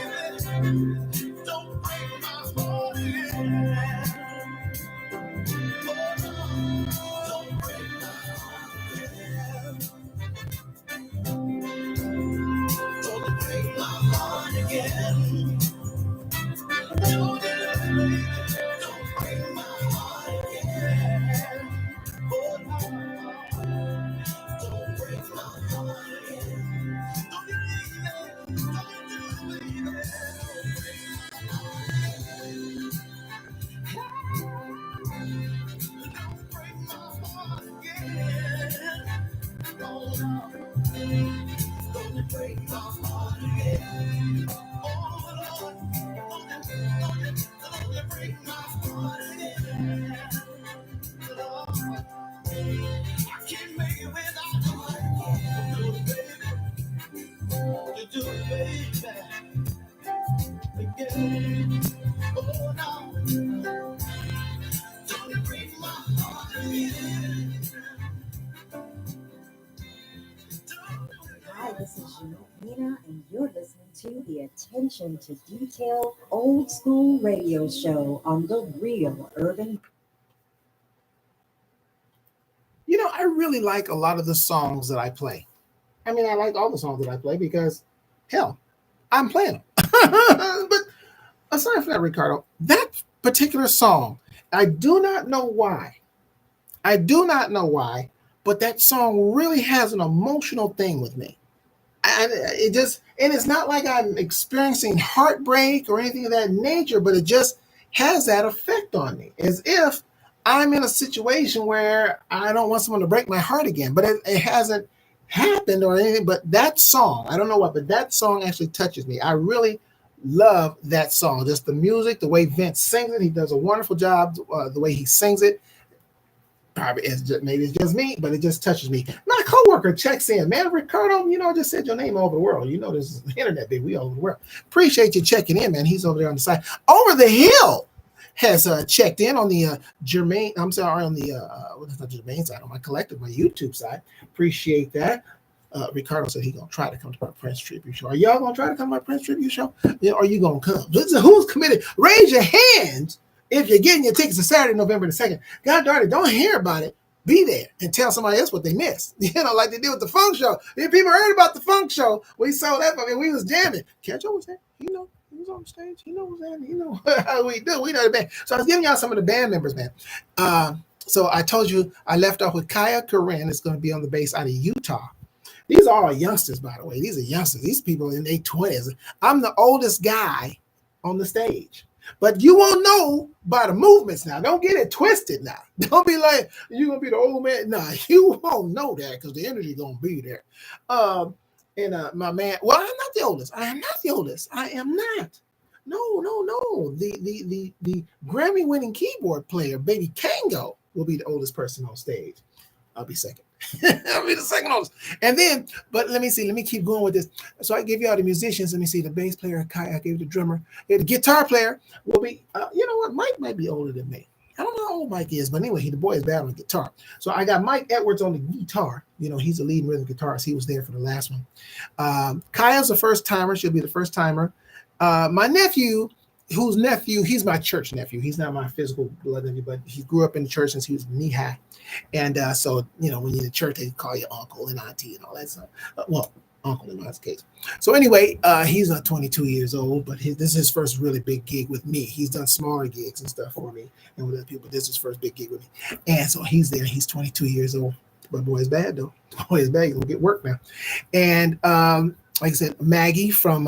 Don't break my heart again. Oh, no. Don't break my heart again. Don't break my heart again. Don't do it, baby. Don't break my heart again. Oh, no. Don't break my heart again. Don't you leave me. Don't you do it, baby. Don't break my heart again. No, no. Don't break my heart again. Oh, Lord. Don't break my heart again. Lord, I can't make it without you. Do it, baby. You do it, baby. Again. Oh, no. Don't break my heart again. Hi, this is Nina, and you're listening to the Attention to Detail Old School Radio Show on the Real Urban. You know, I really like a lot of the songs that I play. I mean, I like all the songs that I play because, hell, I'm playing them. But aside from that, Ricardo, that particular song, I do not know why. But that song really has an emotional thing with me. And it's not like I'm experiencing heartbreak or anything of that nature, but it just has that effect on me, as if I'm in a situation where I don't want someone to break my heart again. But it hasn't happened or anything. But that song, I don't know what, but that song actually touches me. I really love that song. Just the music, the way Vince sings it. He does a wonderful job. The way he sings it. Probably maybe it's just me, but it just touches me. My coworker checks in, man. Ricardo, I just said your name all over the world. This is the internet, baby. We all over the world. Appreciate you checking in, man. He's over there on the side. Over the Hill has checked in on the Jermaine. I'm sorry, on the what's not Jermaine side, on my collective, my YouTube side. Appreciate that. Ricardo said he's gonna try to come to my Prince Tribute show. Are y'all gonna try to come to my Prince Tribute show? Are you gonna come? Who's committed? Raise your hands. If you're getting your tickets to Saturday, November the 2nd, God darn it, don't hear about it. Be there and tell somebody else what they missed. Like they did with the funk show. If people heard about the funk show, we saw that. We was jamming. Ketcho was there. He was on the stage. He knows that. How we do. We know the band. So I was giving y'all some of the band members, man. So I told you I left off with Kaya Corinne. It's going to be on the bass out of Utah. These are all youngsters, by the way. These are youngsters. These people in their 20s. I'm the oldest guy on the stage. But you won't know by the movements now. Don't get it twisted now. Don't be like, you're going to be the old man. Nah, you won't know that because the energy going to be there. My man, well, I'm not the oldest. I am not. No. The Grammy-winning keyboard player, Baby Kango, will be the oldest person on stage. I'll be second. I'll be the second oldest. And then, but let me see. Let me keep going with this. So I give you all the musicians. Let me see. The bass player, Kai. I gave the drummer. The guitar player will be, you know what? Mike might be older than me. I don't know how old Mike is, but anyway, the boy is bad on the guitar. So I got Mike Edwards on the guitar. He's a lead rhythm guitarist. He was there for the last one. Kaya's a first timer. She'll be the first timer. My nephew, he's my church nephew. He's not my physical blood nephew, but he grew up in the church since he was knee high. And so, when you're in church, they call you uncle and auntie and all that stuff. Well, uncle in my case. So anyway, he's 22 years old, but this is his first really big gig with me. He's done smaller gigs and stuff for me and with other people, but this is his first big gig with me. And so he's there. He's 22 years old. But boy, it's bad, though. Boy, it's bad. He's going to get work now. And like I said, Maggie from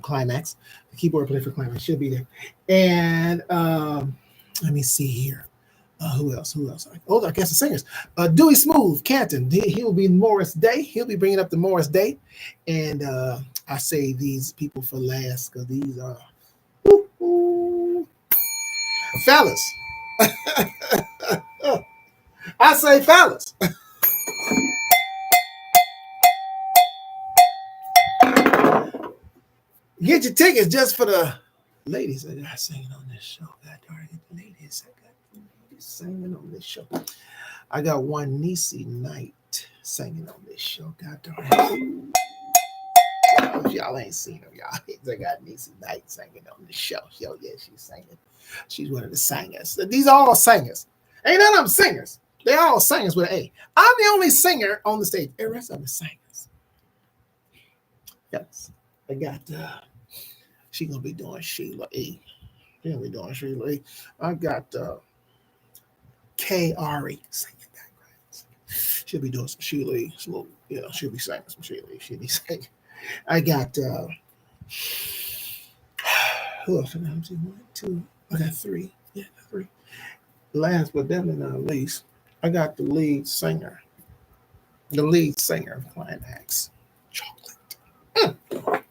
Climax, the keyboard player for Climax, she'll be there. And let me see here. Who else? Oh, I guess the singers. Dewey Smooth, Canton. He will be Morris Day. He'll be bringing up the Morris Day. And I say these people for last because these are fellas. I say fellas. Get your tickets just for the ladies that are singing on this show. God darn it, ladies. I got ladies singing on this show. I got one Niecy Knight singing on this show. God darn it. If y'all ain't seen her, y'all. I got Niecy Knight singing on this show. Yo, yeah, she's singing. She's one of the singers. These are all singers. Ain't none of them singers. They're all singers with an A. I'm the only singer on the stage. The rest of them are singers. Yes. I got she's gonna be doing Sheila E. She's gonna be doing Sheila E. I got K. Ari singing background. She'll be doing some Sheila E. Some little, she'll be singing some Sheila E. She'll be singing. I got who else? 1, 2. I got 3. Yeah, 3. Last but definitely not least, I got the lead singer of Climax, Chocolate. Lord.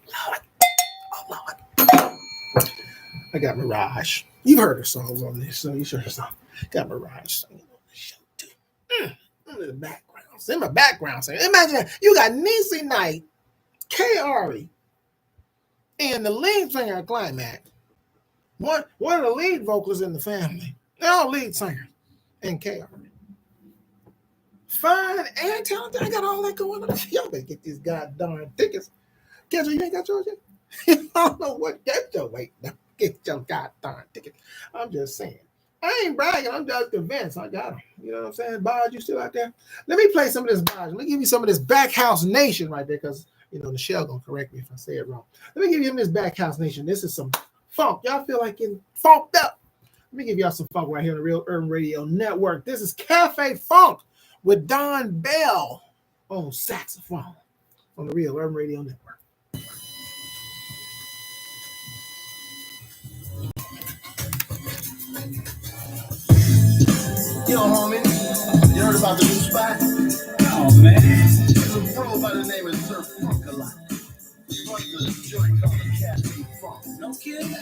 Oh, Lord. I got Mirage. You've heard her songs on this, so you sure her song. Got Mirage singing on the show, too. In the background. In my background singer. Imagine that. You got Niecy Knight, K. Ari, and the lead singer of Climax. One of the lead vocalists in the family. They're all lead singers. And K. Ari. Fine and talented. I got all that going on. Y'all better get these goddamn tickets. Guess what? You ain't got yours yet? I don't know what. Get your weight now. Get your goddamn ticket. I'm just saying. I ain't bragging. I'm just convinced I got them. You know what I'm saying? Bodge, you still out there? Let me play some of this Bodge. Let me give you some of this Backhouse Nation right there because, Michelle going to correct me if I say it wrong. Let me give you this Backhouse Nation. This is some funk. Y'all feel like getting funked up? Let me give y'all some funk right here on the Real Urban Radio Network. This is Cafe Funk with Don Bell on saxophone on the Real Urban Radio Network. Yo, homie, you heard about the new spot? Oh, man. There's a pro by the name of Sir Funk-a-Lot. He runs a joint called the Cafe Funk. No kidding?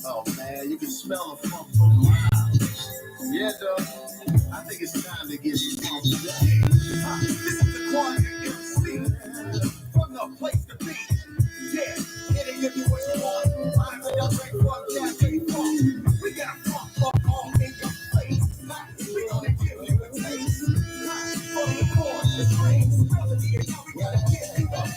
Oh, man, you can smell the funk from miles. Yeah, dog. I think it's time to get funked up. This is the Quad MC. From the place to be. Yeah, here to give you what you want. I'm the direct from Cafe Funk. We got funk all in your face. We gonna give you a taste. From the chords, the strings, melody, and now we gotta get you up.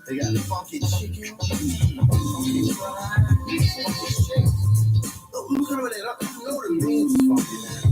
They got funky chicken, funky fries, funky shake. Oh, look at that up. You know what it means, funky man.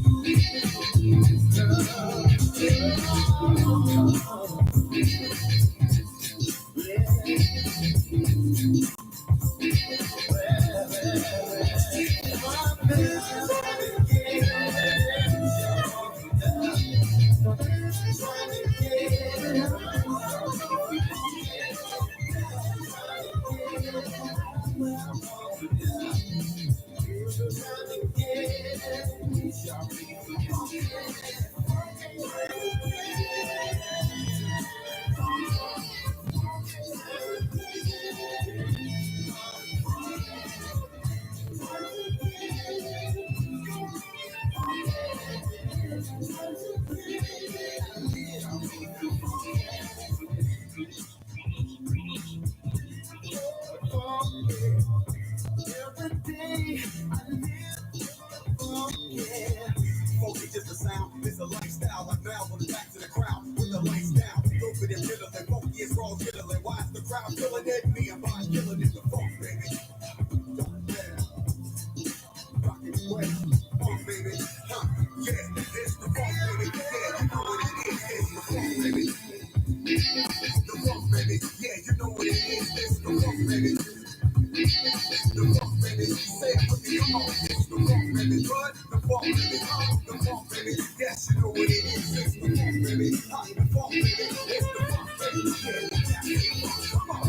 all killing. Why the crowd killing it? Me and my killing in the funk, baby. Rockin' away, funk, baby. Huh. Yeah, it's the funk, baby. Yeah, you know what it is. It's the funk, baby. The funk, baby. Yeah, you know what it is. It's the funk, baby. The funk, baby. Say it with me, come on. It's the funk, baby. What? The funk, baby. The funk, baby. Yes, you know what it is. It's the funk, baby. The funk, baby. It's the funk, baby. Yeah, come on.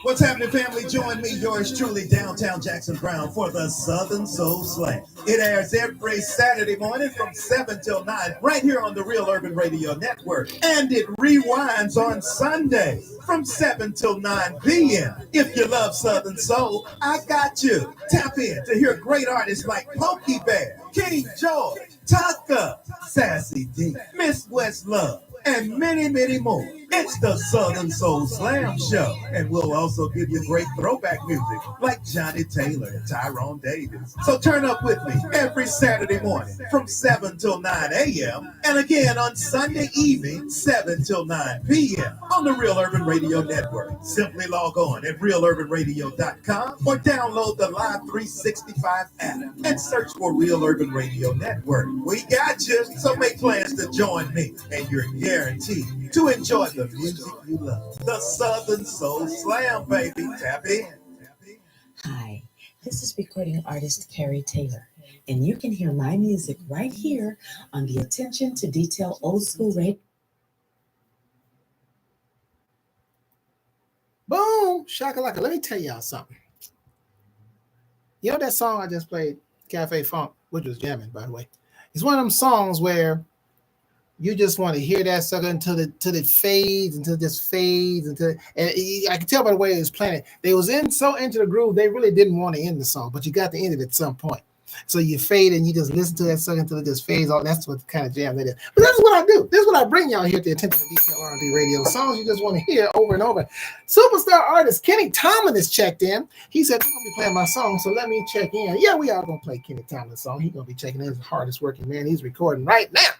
What's happening, family? Join me, yours truly, Downtown Jackson Brown, for the Southern Soul Slam. It airs every Saturday morning from 7 till 9, right here on the Real Urban Radio Network. And it rewinds on Sunday from 7 till 9 p.m. If you love Southern Soul, I got you. Tap in to hear great artists like Pokey Bear, King George, Tucker, Sassy D, Miss Westlove, and many, many more. It's the Southern Soul Slam Show, and we'll also give you great throwback music like Johnny Taylor and Tyrone Davis. So turn up with me every Saturday morning from 7 till 9 a.m. and again on Sunday evening, 7 till 9 p.m. on the Real Urban Radio Network. Simply log on at realurbanradio.com or download the Live 365 app and search for Real Urban Radio Network. We got you, so make plans to join me, and you're guaranteed to enjoy the music you love. The Southern Soul Slam, baby. Tap in. Hi, this is recording artist Carrie Taylor, and you can hear my music right here on the Attention to Detail Old School Radio. Boom, shakalaka. Let me tell y'all something. You know that song I just played, Cafe Funk, which was jamming, by the way. It's one of them songs where you just want to hear that sucker until it fades, until it just fades, and I can tell by the way it was playing. They was so into the groove, they really didn't want to end the song, but you got to end it at some point. So you fade and you just listen to that sucker until it just fades. That's what kind of jam that is. But this is what I do. This is what I bring y'all here to Attention to Detail R&B Radio. Songs you just want to hear over and over. Superstar artist Kenny Tomlin is checked in. He said, I'm going to be playing my song, so let me check in. Yeah, we are going to play Kenny Tomlin's song. He's going to be checking in. He's the hardest working man. He's recording right now.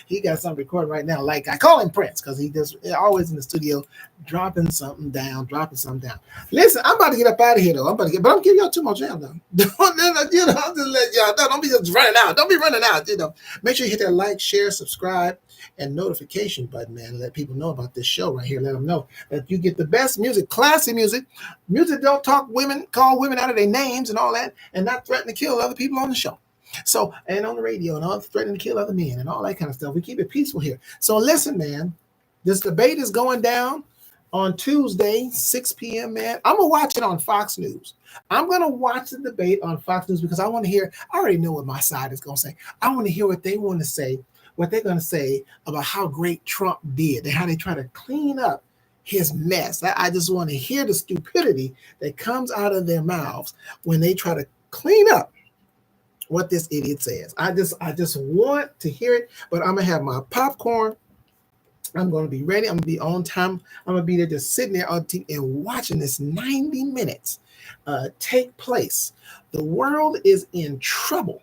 He got something recording right now. Like I call him Prince because he just always in the studio dropping something down. Listen, I'm about to get up out of here though. But I'm giving y'all two more jams though. I'm just letting y'all know. Don't be just running out. Don't be running out. Make sure you hit that like, share, subscribe, and notification button, man. And let people know about this show right here. Let them know that you get the best music, classy music don't call women out of their names and all that, and not threaten to kill other people on the show. So, and on the radio and all threatening to kill other men and all that kind of stuff. We keep it peaceful here. So listen, man, this debate is going down. on Tuesday, 6 p.m., man. I'm going to watch it on Fox News. I'm going to watch the debate on Fox News because I want to hear, I already know what my side is going to say. I want to hear what they want to say, what they're going to say about how great Trump did and how they try to clean up his mess. I just want to hear the stupidity that comes out of their mouths when they try to clean up what this idiot says. I just want to hear it, but I'm going to have my popcorn. I'm going to be ready. I'm going to be on time. I'm going to be there just sitting there on TV and watching this 90 minutes take place. The world is in trouble.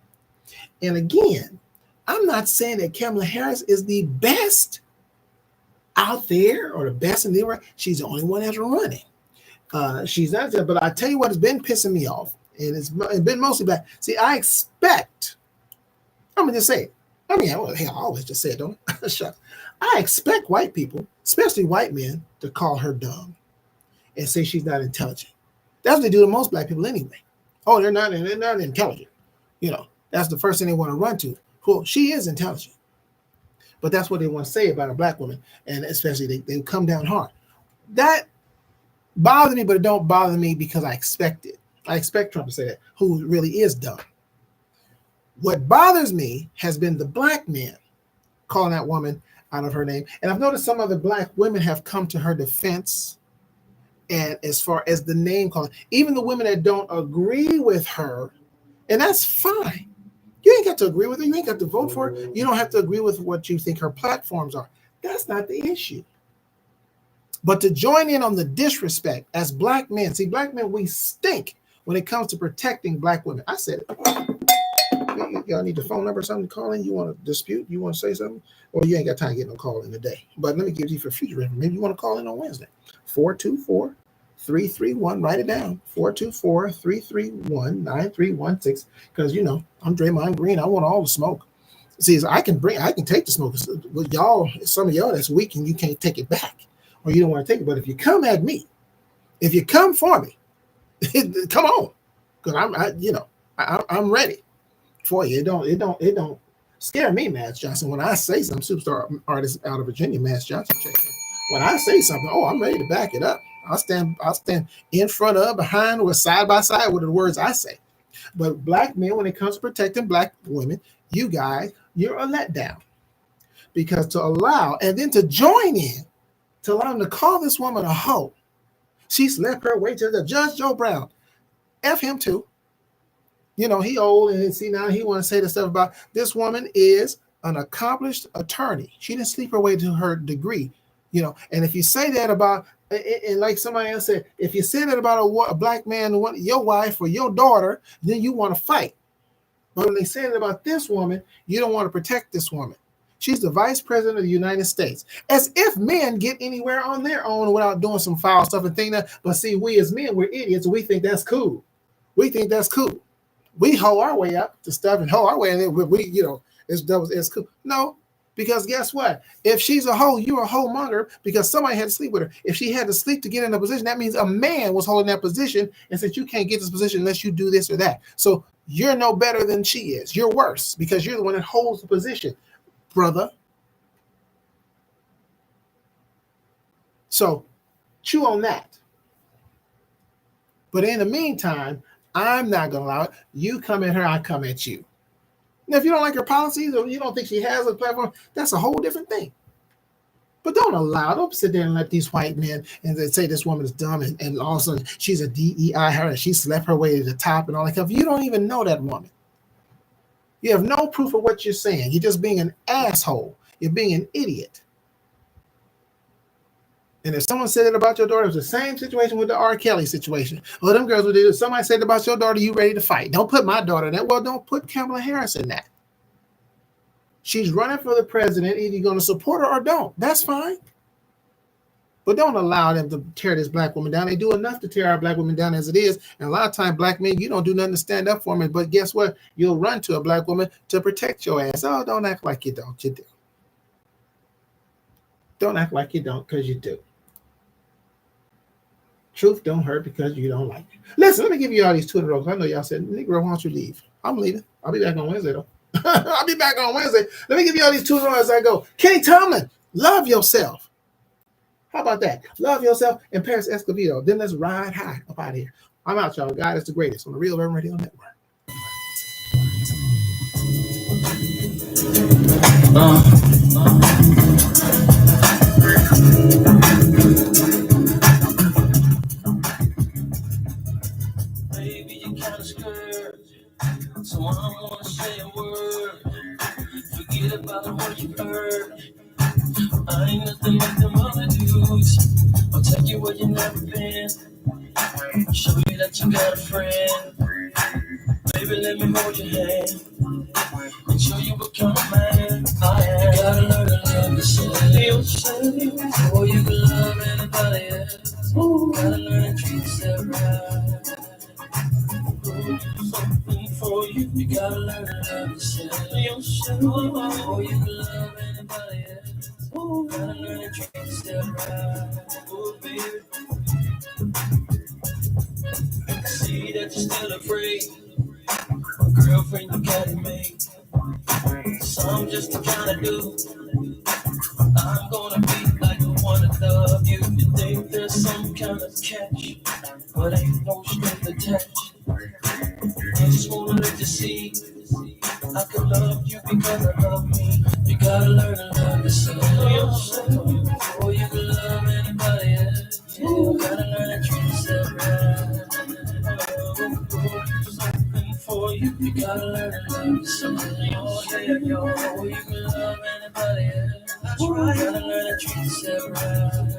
And again, I'm not saying that Kamala Harris is the best out there or the best in the world. She's the only one that's running. She's not there, but I tell you what has been pissing me off, and it's been mostly bad. See, I expect, I'm going to just say it. I mean, well, hell, I always just say it, don't I? Shucks. I expect white people, especially white men, to call her dumb and say she's not intelligent. That's what they do to most black people anyway. Oh, they're not intelligent. You know, that's the first thing they want to run to. Well, she is intelligent. But that's what they want to say about a black woman, and especially they come down hard. That bothers me, but it don't bother me because I expect it. I expect Trump to say that, who really is dumb. What bothers me has been the black men calling that woman out of her name. And I've noticed some other black women have come to her defense. And as far as the name calling, even the women that don't agree with her, and that's fine. You ain't got to agree with her. You ain't got to vote for her. You don't have to agree with what you think her platforms are. That's not the issue. But to join in on the disrespect as black men, see, black men, we stink when it comes to protecting black women. I said it. Y'all need the phone number or something to call in? You want to dispute? You want to say something? Or you ain't got time to get no call in today. But let me give you for future reference. Maybe you want to call in on Wednesday. 424-331. Write it down. 424-331-9316. Because, you know, I'm Draymond Green. I want all the smoke. See, I can take the smoke. With y'all, some of y'all that's weak and you can't take it back. Or you don't want to take it. But if you come at me, if you come for me, come on. Because I'm ready for you. It don't scare me, Mass Johnson. When I say something, superstar artist out of Virginia, Mass Johnson. When I say something, I'm ready to back it up. I'll stand in front of, behind, or side by side with the words I say. But black men, when it comes to protecting black women, you guys, you're a letdown. Because to allow, and then to join in, to allow them to call this woman a hoe. She slept her way to the Judge Joe Brown. F him too. You know, he old, and see now he want to say the stuff about this woman is an accomplished attorney. She didn't sleep her way to her degree, you know. And if you say that about, and like somebody else said, if you say that about a black man, your wife or your daughter, then you want to fight. But when they say it about this woman, you don't want to protect this woman. She's the vice president of the United States. As if men get anywhere on their own without doing some foul stuff and think that. But see, we as men, we're idiots. We think that's cool. We think that's cool. We hoe our way up to stuff and hoe our way, and then we you know, it's cool. No, because guess what? If she's a hoe, you're a hoe monger because somebody had to sleep with her. If she had to sleep to get in a position, that means a man was holding that position and said, you can't get this position unless you do this or that. So you're no better than she is. You're worse because you're the one that holds the position, brother. So chew on that. But in the meantime, I'm not going to allow it. You come at her, I come at you. Now, if you don't like her policies or you don't think she has a platform, that's a whole different thing. But don't sit there and let these white men and they say this woman is dumb and all of a sudden she's a DEI, her, she slept her way to the top and all that stuff. You don't even know that woman. You have no proof of what you're saying. You're just being an asshole. You're being an idiot. And if someone said it about your daughter, it was the same situation with the R. Kelly situation. Well, them girls would do. Somebody said about your daughter, you ready to fight. Don't put my daughter in that. Well, don't put Kamala Harris in that. She's running for the president. Either you're going to support her or don't. That's fine. But don't allow them to tear this black woman down. They do enough to tear our black women down as it is. And a lot of times, black men, you don't do nothing to stand up for them. But guess what? You'll run to a black woman to protect your ass. Oh, don't act like you don't. You do. Don't act like you don't, because you do. Truth don't hurt because you don't like it. Listen, let me give you all these Twitter rolls. I know y'all said, Negro, why don't you leave? I'm leaving. I'll be back on Wednesday, though. I'll be back on Wednesday. Let me give you all these Twitter rolls as I go. Kenny Tomlin, love yourself. How about that? Love yourself and Paris Escovedo. Then let's ride high up out of here. I'm out, y'all. God is the greatest on the Real Urban Radio Network. Baby, you kind of scared, so I don't want to say a word. Forget about what you heard. I ain't nothing like them other dudes. I'll take you where you never been. Show you that you got a friend. Baby, let me hold your hand and show you what kind of man I am. You gotta learn to love yourself before you can love anybody else. Gotta learn to treat yourself right. Something for you. You gotta learn to love yourself before you can love anybody else. Gotta learn to treat yourself right. Oh, baby. See that you're still afraid. Girlfriend, you gotta make. So I'm just the kind of dude. I'm gonna be like the one that love you. You think there's some kind of catch, but ain't no string attached. I just wanna let you see I can love you because I love me. You gotta learn to love yourself before you can love anybody else. Yeah, you gotta learn to treat yourself right. Something for you. You gotta learn to love yourself. Before you can love anybody else. That's right. You gotta learn to treat yourself right.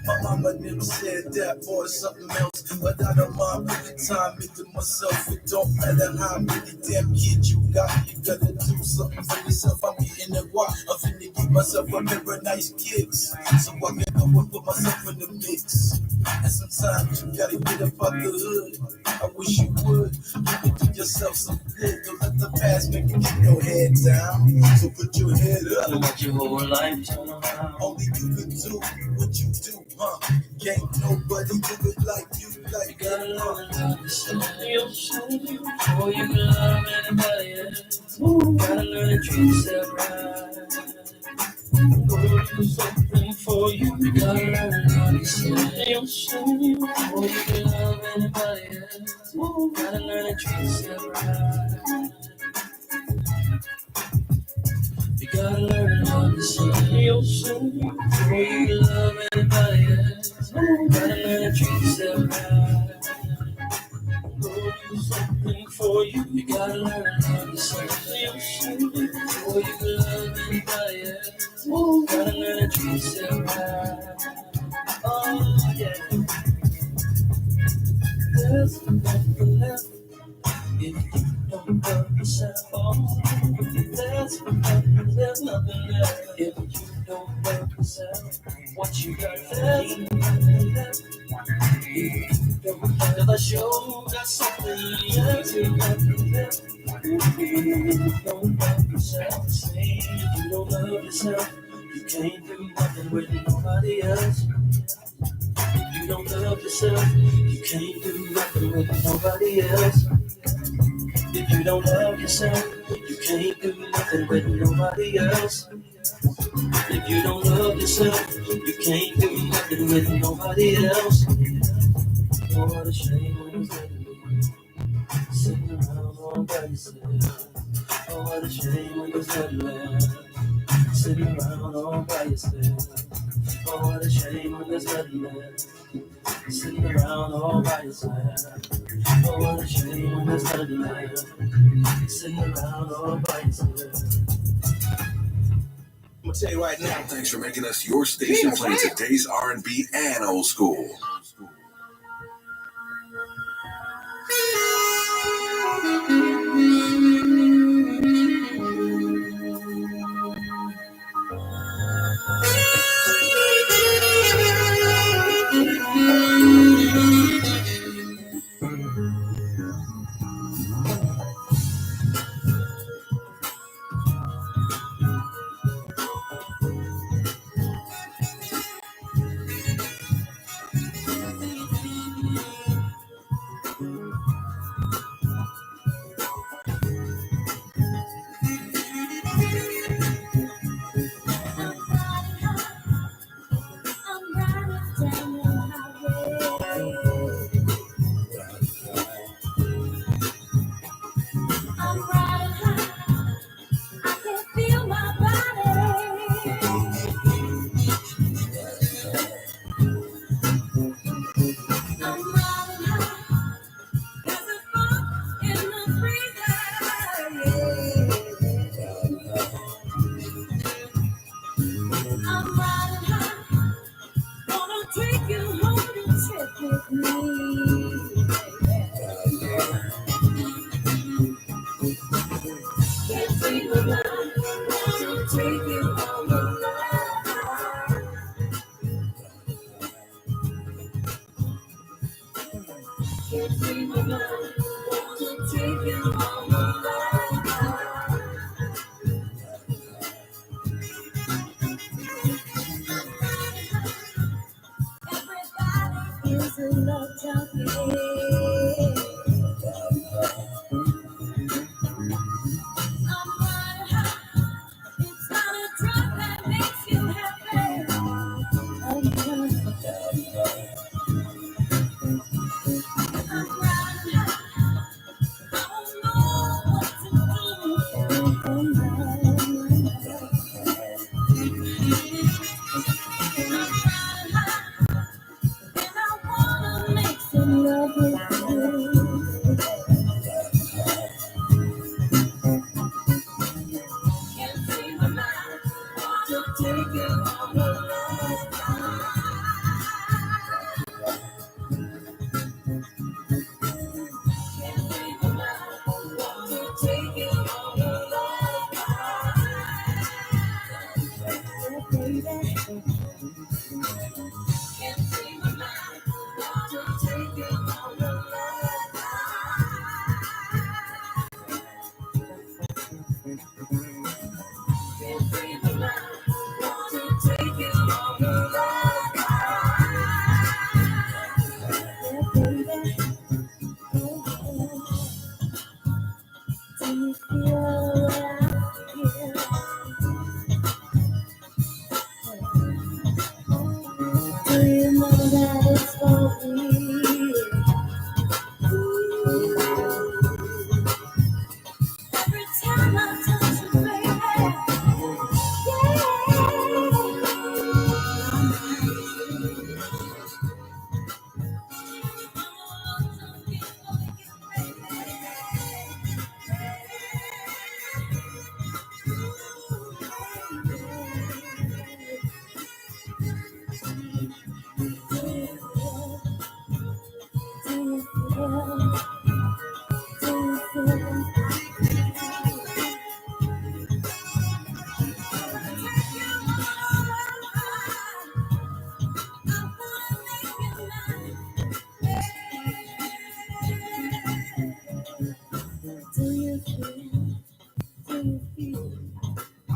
My mama never said that, boy, something else. But I don't mind putting time into myself. It don't matter how many damn kids you got. You gotta do something for yourself. I'm getting it why. I'm finna give myself a pair of nice kicks, so I can go and put myself in the mix. And sometimes you gotta get up out the hood. I wish you would. You could do yourself some good. Don't let the past make you keep your head down. So put your head up. Don't let your whole life turn around. Only you can do what you do. Can't nobody do it like you, like you gotta learn to love yourself before you can love anybody else. Gotta learn to treat yourself right. Gonna do something for you. You gotta learn to love yourself before you can love anybody else. Gotta learn to treat yourself right. You gotta learn to love yourself before you can love anybody else. Gotta learn to treat yourself right. Go do something for you. You gotta learn to love yourself before you can love anybody else. Gotta learn to treat yourself right. Oh yeah. There's nothing left if you don't love yourself. Oh, there's nothing left if you don't love yourself. What you got, there's nothing left if you don't love. Cause I sure got something there's nothing left if you don't love yourself. Say if you don't love yourself, you can't do nothing with nobody else. If you don't love yourself, you can't do nothing with nobody else. If you don't love yourself, you can't do nothing with nobody else. If you don't love yourself, you can't do nothing with nobody else. Oh, what a shame when you sitting around all by yourself. Oh, what a shame when you're sitting around all by yourself. Oh, what a shame when there's nothing left. Sitting around all by yourself. Oh, what a shame when there's nothing left. Sitting around all by yourself. I'm gonna tell you right now. Thanks for making us your station playing today's R&B and old school.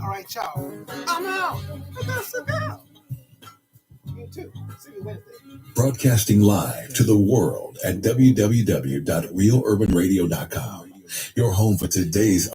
All right, y'all. I'm out. I gotta sit down. You too. See you Wednesday. Broadcasting live to the world at www.realurbanradio.com. Your home for today's